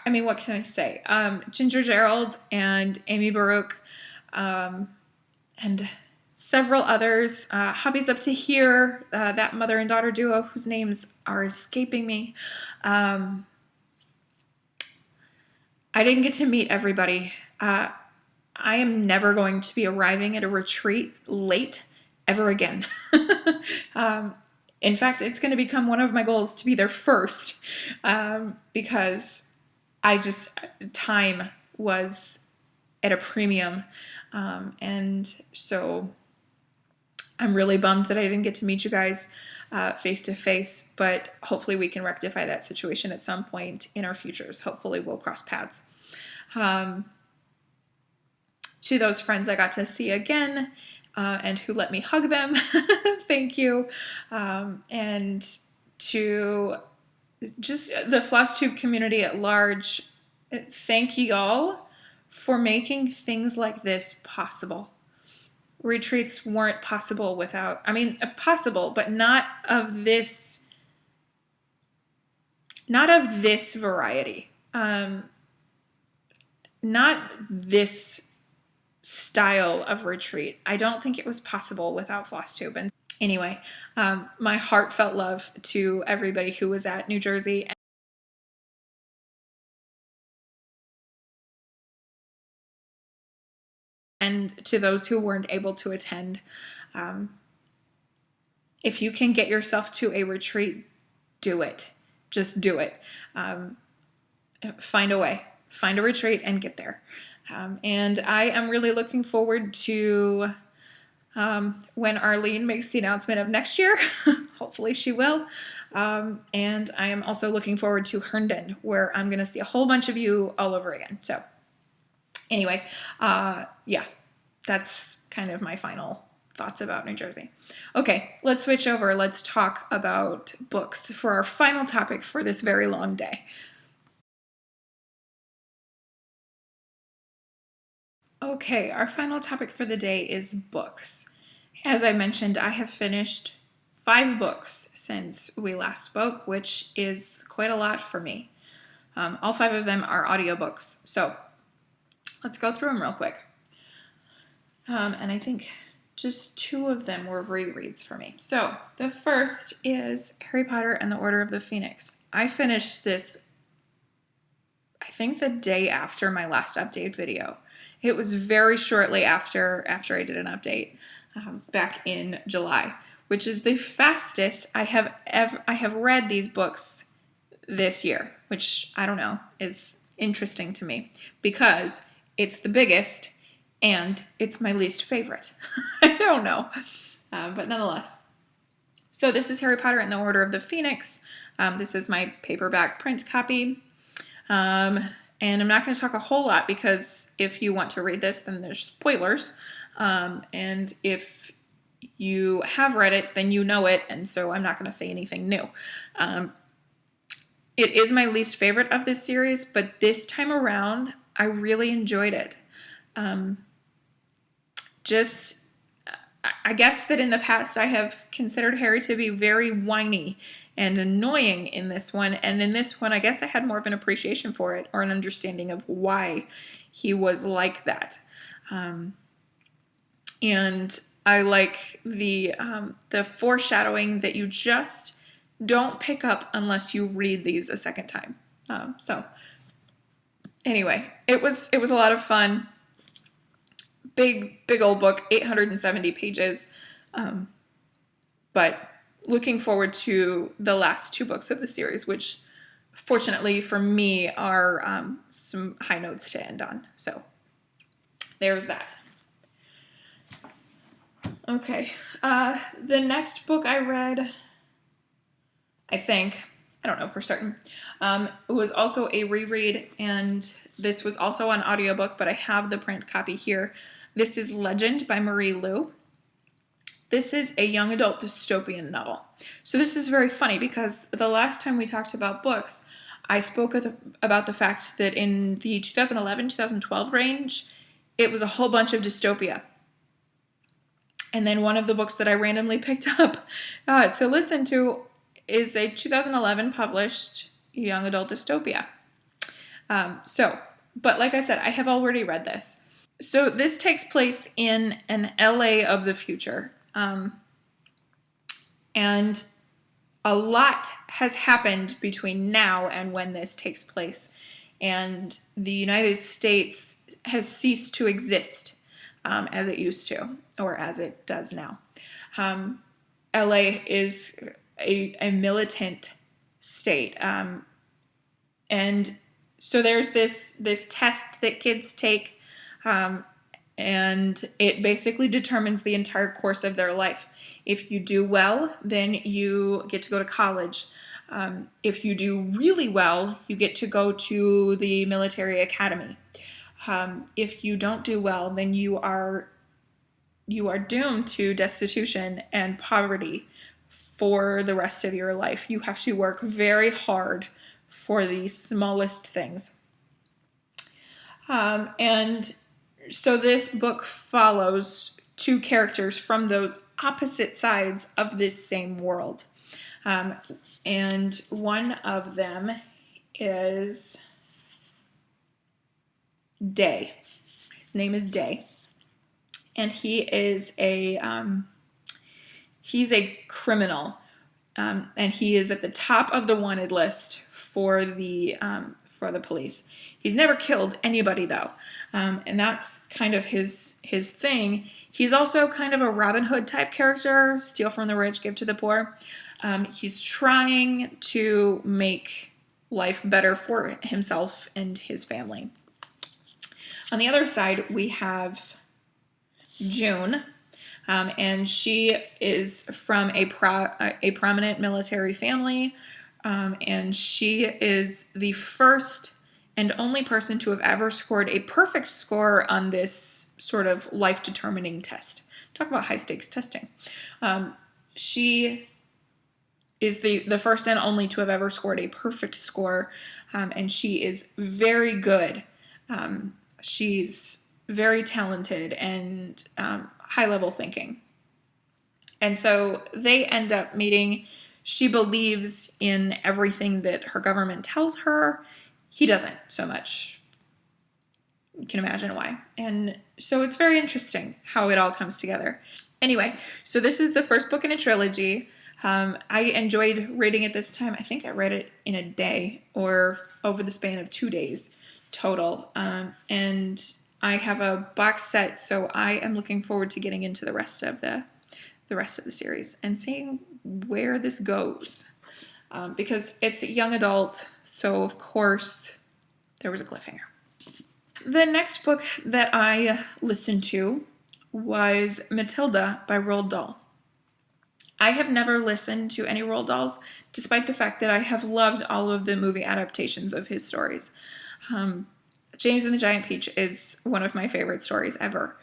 mean, what can I say? Ginger Gerald and Amy Baruch, and several others. Hobbies Up to Here, that mother and daughter duo whose names are escaping me. I didn't get to meet everybody. I am never going to be arriving at a retreat late ever again. In fact, it's going to become one of my goals to be there first, because time was at a premium. And so I'm really bummed that I didn't get to meet you guys face to face, but hopefully we can rectify that situation at some point in our futures. Hopefully we'll cross paths. To those friends I got to see again, and who let me hug them, thank you. And to just the FlossTube community at large, thank you all for making things like this possible. Retreats weren't possible without, possible, but not of this variety. Not this style of retreat. I don't think it was possible without FlossTube. And anyway, my heartfelt love to everybody who was at New Jersey. And to those who weren't able to attend. If you can get yourself to a retreat, do it. Just do it. Find a way. Find a retreat and get there. And I am really looking forward to when Arlene makes the announcement of next year. Hopefully she will. And I am also looking forward to Herndon, where I'm going to see a whole bunch of you all over again. So anyway, yeah, that's kind of my final thoughts about New Jersey. Okay, let's switch over. Let's talk about books for our final topic for this very long day. Okay, our final topic for the day is books. As I mentioned, I have finished 5 books since we last spoke, which is quite a lot for me. All 5 of them are audiobooks. So let's go through them real quick. And I think just 2 of them were rereads for me. So the first is Harry Potter and the Order of the Phoenix. I finished this, I think, the day after my last update video. It was very shortly after I did an update back in July, which is the fastest I have read these books this year, which I don't know is interesting to me because it's the biggest and it's my least favorite. I don't know, but nonetheless. So this is Harry Potter and the Order of the Phoenix. This is my paperback print copy. And I'm not going to talk a whole lot because if you want to read this, then there's spoilers. And if you have read it, then you know it, and so I'm not going to say anything new. It is my least favorite of this series, but this time around, I really enjoyed it. I guess that in the past I have considered Harry to be very whiny and annoying in this one, and in this one I guess I had more of an appreciation for it, or an understanding of why he was like that. And I like the foreshadowing that you just don't pick up unless you read these a second time. So anyway, it was a lot of fun. Big old book, 870 pages. But looking forward to the last 2 books of the series, which fortunately for me are some high notes to end on. So there's that. Okay, the next book I read, I don't know for certain, it was also a reread, and this was also on audiobook, but I have the print copy here. This is Legend by Marie Lu. This is a young adult dystopian novel. So this is very funny because the last time we talked about books, I spoke about the fact that in the 2011-2012 range, it was a whole bunch of dystopia. And then one of the books that I randomly picked up to listen to is a 2011 published young adult dystopia. But like I said, I have already read this. So this takes place in an LA of the future. And a lot has happened between now and when this takes place. And the United States has ceased to exist as it used to, or as it does now. LA is a militant state. And so there's this test that kids take, and it basically determines the entire course of their life. If you do well, then you get to go to college. If you do really well, you get to go to the military academy. If you don't do well, then you are doomed to destitution and poverty for the rest of your life. You have to work very hard for the smallest things. And so this book follows 2 characters from those opposite sides of this same world. And one of them is Day. His name is Day. And he is he's a criminal. And he is at the top of the wanted list for the police. He's never killed anybody though. And that's kind of his thing. He's also kind of a Robin Hood type character, steal from the rich, give to the poor. He's trying to make life better for himself and his family. On the other side, we have Joan, and she is from a prominent military family, and she is the first and only person to have ever scored a perfect score on this sort of life-determining test. Talk about high-stakes testing. She is the first and only to have ever scored a perfect score, and she is very good. She's very talented and high-level thinking. And so they end up meeting. She believes in everything that her government tells her. He doesn't so much. You can imagine why. And so it's very interesting how it all comes together. Anyway, so this is the first book in a trilogy. I enjoyed reading it this time. I think I read it in a day or over the span of 2 days total. And I have a box set, so I am looking forward to getting into the rest of the series and seeing where this goes. Because it's young adult, so of course there was a cliffhanger. The next book that I listened to was Matilda by Roald Dahl. I have never listened to any Roald Dahls, despite the fact that I have loved all of the movie adaptations of his stories. James and the Giant Peach is one of my favorite stories ever.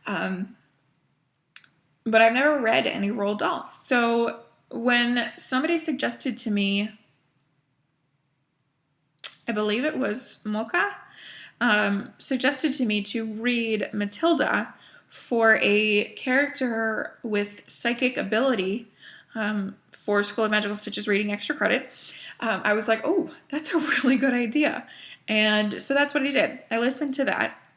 But I've never read any Roald Dahl. So when somebody suggested to me, I believe it was Mocha, suggested to me to read Matilda for a character with psychic ability for School of Magical Stitches reading extra credit, I was like, oh, that's a really good idea. And so that's what I did. I listened to that.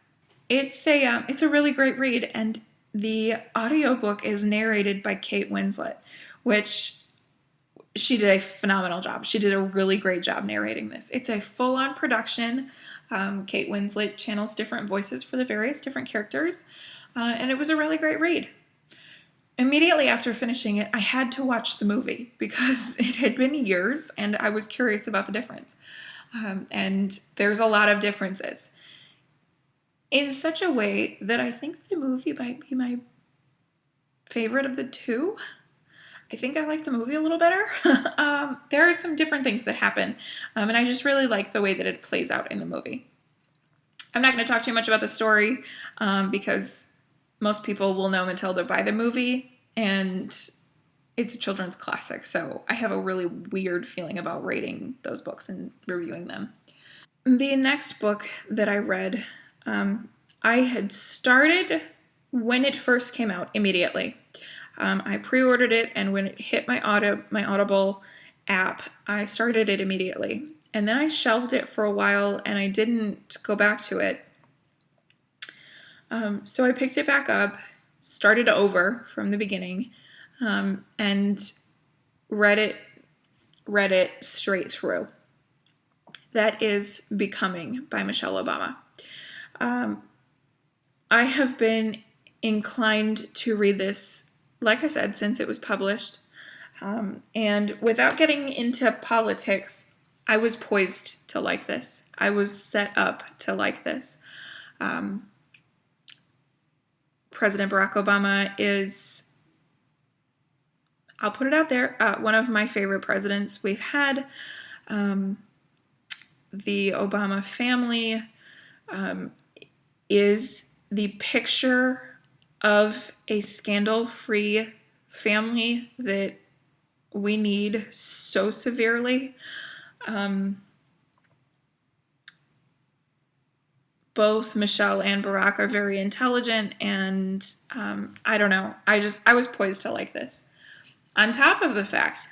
It's a really great read, and the audiobook is narrated by Kate Winslet, which she did a phenomenal job. She did a really great job narrating this. It's a full-on production. Kate Winslet channels different voices for the various different characters, and it was a really great read. Immediately after finishing it, I had to watch the movie because it had been years and I was curious about the difference. And there's a lot of differences. In such a way that I think the movie might be my favorite of the two. I think I like the movie a little better. There are some different things that happen, and I just really like the way that it plays out in the movie. I'm not going to talk too much about the story because most people will know Matilda by the movie, and it's a children's classic, so I have a really weird feeling about rating those books and reviewing them. The next book that I read, I had started when it first came out immediately. I pre-ordered it, and when it hit my Audible app, I started it immediately. And then I shelved it for a while, and I didn't go back to it. So I picked it back up, started over from the beginning, and read it straight through. That is Becoming by Michelle Obama. I have been inclined to read this, like I said, since it was published. And without getting into politics, I was poised to like this. I was set up to like this. President Barack Obama is, I'll put it out there, one of my favorite presidents we've had. The Obama family is the picture of a scandal-free family that we need so severely. Both Michelle and Barack are very intelligent, and I don't know. I was poised to like this. On top of the fact,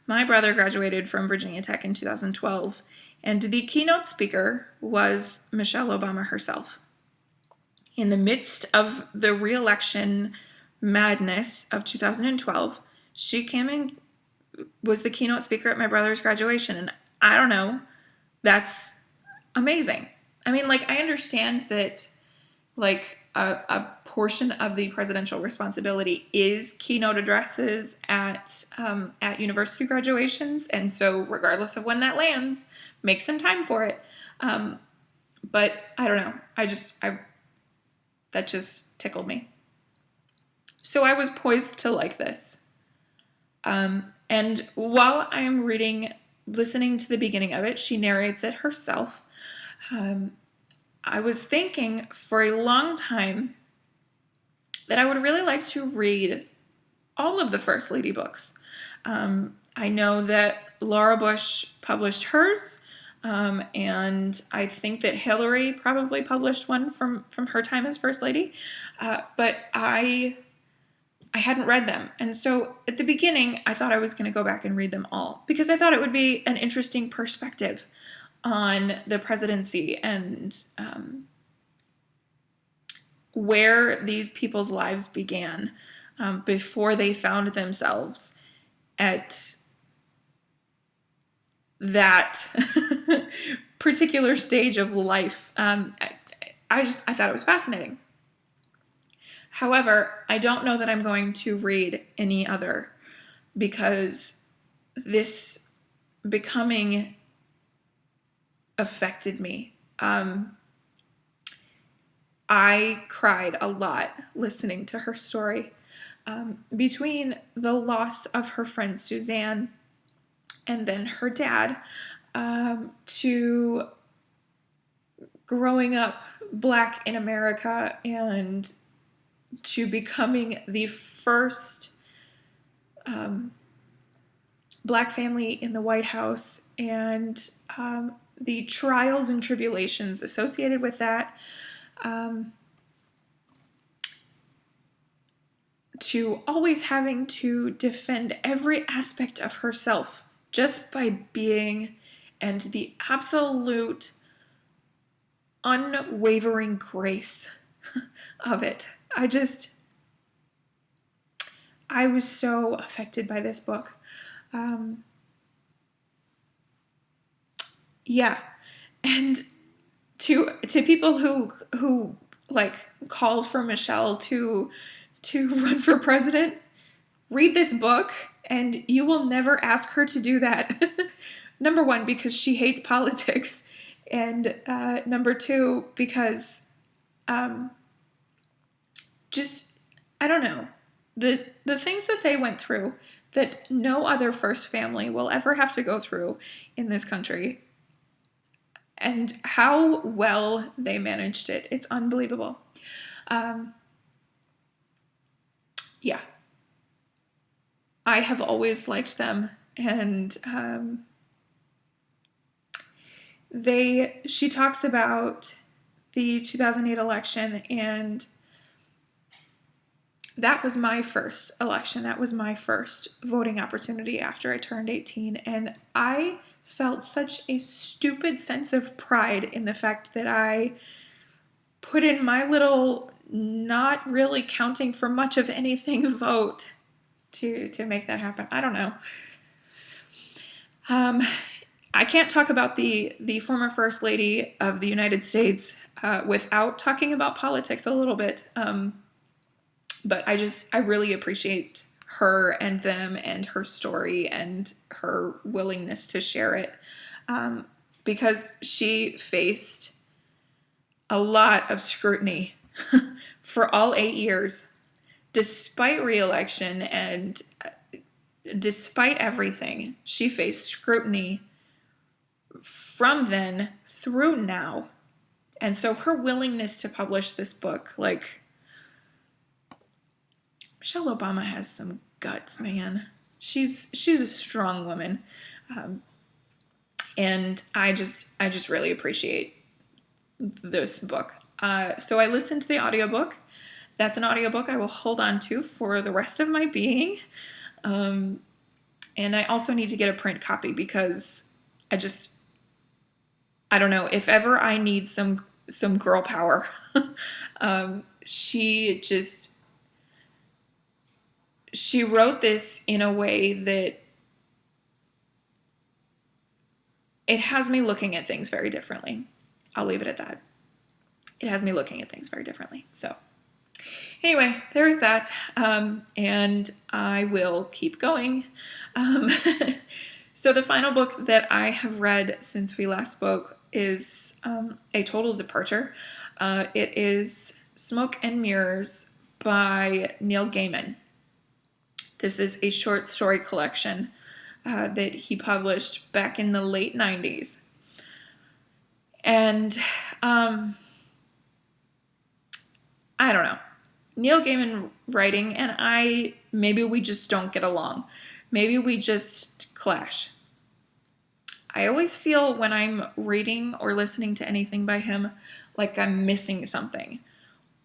my brother graduated from Virginia Tech in 2012, and the keynote speaker was Michelle Obama herself. In the midst of the re-election madness of 2012, she came and was the keynote speaker at my brother's graduation, and I don't know, that's amazing. I mean, like, I understand that, like, a portion of the presidential responsibility is keynote addresses at university graduations, and so regardless of when that lands, make some time for it. But I don't know. That just tickled me. So I was poised to like this. And while I'm listening to the beginning of it, she narrates it herself. I was thinking for a long time that I would really like to read all of the First Lady books. I know that Laura Bush published hers, and I think that Hillary probably published one from her time as First Lady, but I hadn't read them. And so at the beginning, I thought I was going to go back and read them all because I thought it would be an interesting perspective on the presidency and where these people's lives began before they found themselves at that particular stage of life. I thought it was fascinating. However, I don't know that I'm going to read any other because this Becoming affected me. I cried a lot listening to her story. Between the loss of her friend Suzanne and then her dad, to growing up Black in America and to becoming the first Black family in the White House, and the trials and tribulations associated with that, to always having to defend every aspect of herself just by being, and the absolute unwavering grace of it. I was so affected by this book. Yeah. And to people who like called for Michelle to run for president, read this book and you will never ask her to do that. Number one, because she hates politics. And number two, because just, I don't know, the things that they went through that no other first family will ever have to go through in this country, and how well they managed it. It's unbelievable. Yeah. I have always liked them, and she talks about the 2008 election, and that was my first election. That was my first voting opportunity after I turned 18, and I felt such a stupid sense of pride in the fact that I put in my little, not really counting for much of anything, vote to make that happen. I don't know. I can't talk about the former First Lady of the United States without talking about politics a little bit. But I really appreciate her and them and her story and her willingness to share it, because she faced a lot of scrutiny for all 8 years, despite re-election and despite everything. She faced scrutiny from then through now. And so her willingness to publish this book, like, Michelle Obama has some guts, man. She's a strong woman. And I just really appreciate this book. So I listened to the audiobook. That's an audiobook I will hold on to for the rest of my being. And I also need to get a print copy because I don't know, if ever I need some girl power, she wrote this in a way that it has me looking at things very differently. I'll leave it at that. It has me looking at things very differently. So anyway, there's that. And I will keep going. So the final book that I have read since we last spoke is a total departure. It is Smoke and Mirrors by Neil Gaiman. This is a short story collection that he published back in the late 90s. And I don't know. Neil Gaiman writing and maybe we just don't get along. Maybe we just clash. I always feel when I'm reading or listening to anything by him like I'm missing something.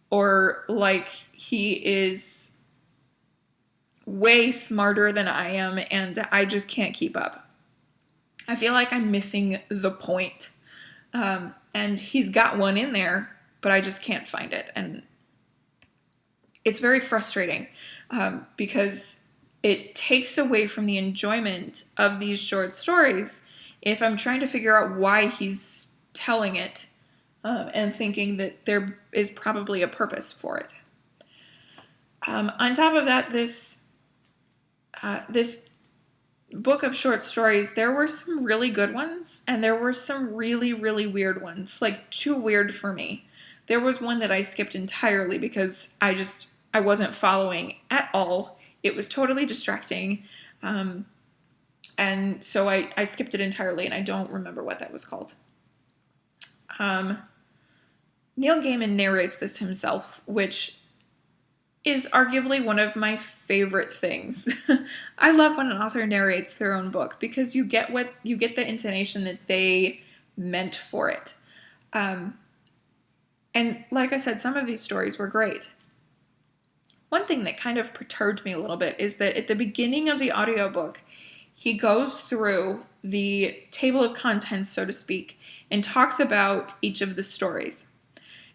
Or like he is way smarter than I am and I just can't keep up. I feel like I'm missing the point. And he's got one in there, but I just can't find it. And it's very frustrating because it takes away from the enjoyment of these short stories if I'm trying to figure out why he's telling it and thinking that there is probably a purpose for it. On top of that, this book of short stories, there were some really good ones and there were some really, really weird ones, like too weird for me. There was one that I skipped entirely because I wasn't following at all. It was totally distracting. And so I skipped it entirely and I don't remember what that was called. Neil Gaiman narrates this himself, which is arguably one of my favorite things. I love when an author narrates their own book because you get the intonation that they meant for it. And like I said, some of these stories were great. One thing that kind of perturbed me a little bit is that at the beginning of the audiobook, he goes through the table of contents, so to speak, and talks about each of the stories.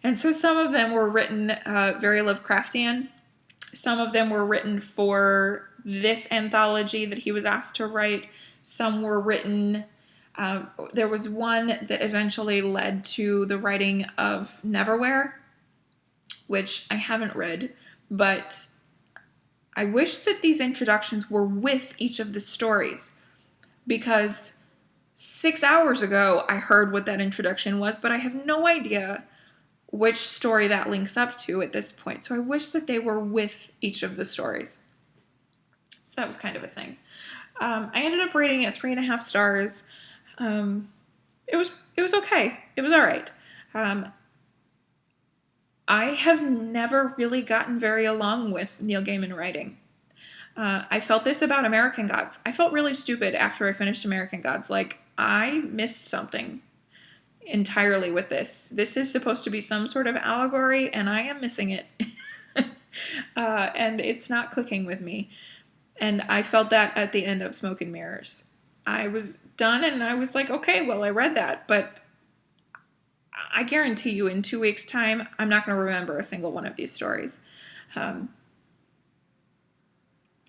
And so some of them were written very Lovecraftian. Some of them were written for this anthology that he was asked to write. Some were written, there was one that eventually led to the writing of Neverwhere, which I haven't read, but I wish that these introductions were with each of the stories, because 6 hours ago I heard what that introduction was, but I have no idea which story that links up to at this point. So I wish that they were with each of the stories. So that was kind of a thing. I ended up rating it 3.5 stars. It was okay. It was all right. I have never really gotten very along with Neil Gaiman writing. I felt this about American Gods. I felt really stupid after I finished American Gods. Like, I missed something entirely with this. This is supposed to be some sort of allegory, and I am missing it. And it's not clicking with me. And I felt that at the end of Smoke and Mirrors. I was done, and I was like, okay, well, I read that, but I guarantee you in 2 weeks' time, I'm not going to remember a single one of these stories.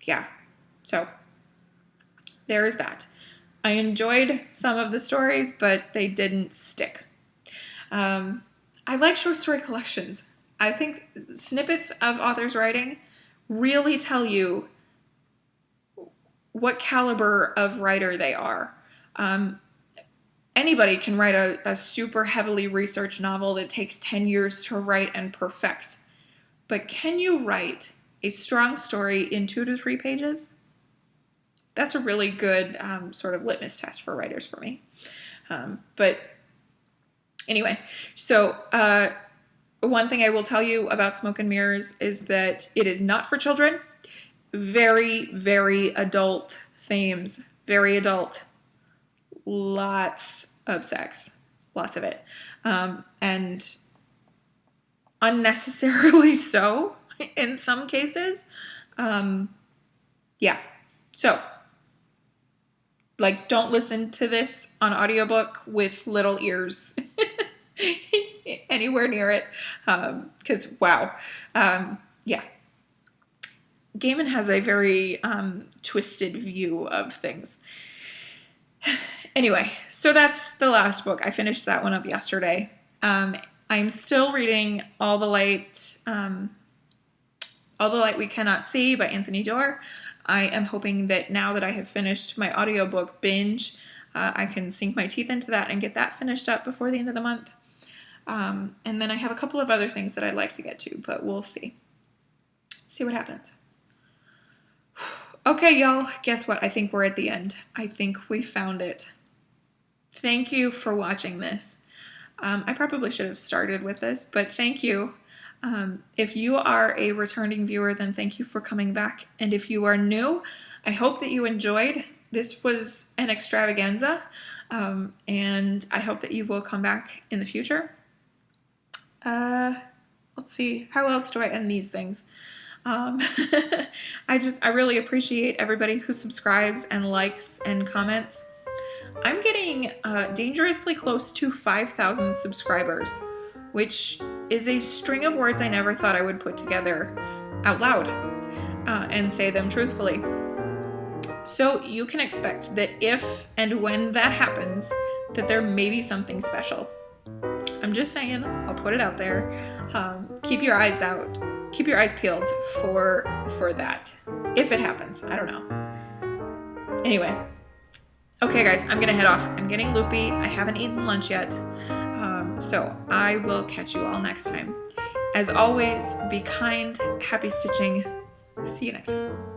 Yeah, so there is that. I enjoyed some of the stories, but they didn't stick. I like short story collections. I think snippets of authors' writing really tell you what caliber of writer they are. Anybody can write a super heavily researched novel that takes 10 years to write and perfect. But can you write a strong story in 2 to 3 pages? That's a really good sort of litmus test for writers for me. But anyway, so one thing I will tell you about Smoke and Mirrors is that it is not for children. Very, very adult themes. Very adult. Lots of sex. Lots of it. And unnecessarily so in some cases. Yeah. So, like, don't listen to this on audiobook with little ears anywhere near it. Because, wow. Yeah. Gaiman has a very twisted view of things. Anyway, so that's the last book. I finished that one up yesterday. I'm still reading All the Light We Cannot See by Anthony Doerr. I am hoping that now that I have finished my audiobook binge, I can sink my teeth into that and get that finished up before the end of the month. And then I have a couple of other things that I'd like to get to, but we'll see. See what happens. Okay, y'all, guess what? I think we're at the end. I think we found it. Thank you for watching this. I probably should have started with this, but thank you. If you are a returning viewer, then thank you for coming back. And if you are new, I hope that you enjoyed. This was an extravaganza, and I hope that you will come back in the future. Let's see, how else do I end these things? I really appreciate everybody who subscribes and likes and comments. I'm getting dangerously close to 5,000 subscribers, which is a string of words I never thought I would put together out loud and say them truthfully. So you can expect that if and when that happens, that there may be something special. I'm just saying, I'll put it out there. Keep your eyes out. Keep your eyes peeled for that. If it happens, I don't know. Anyway. Okay, guys, I'm gonna head off. I'm getting loopy. I haven't eaten lunch yet. So I will catch you all next time. As always, be kind, happy stitching. See you next time.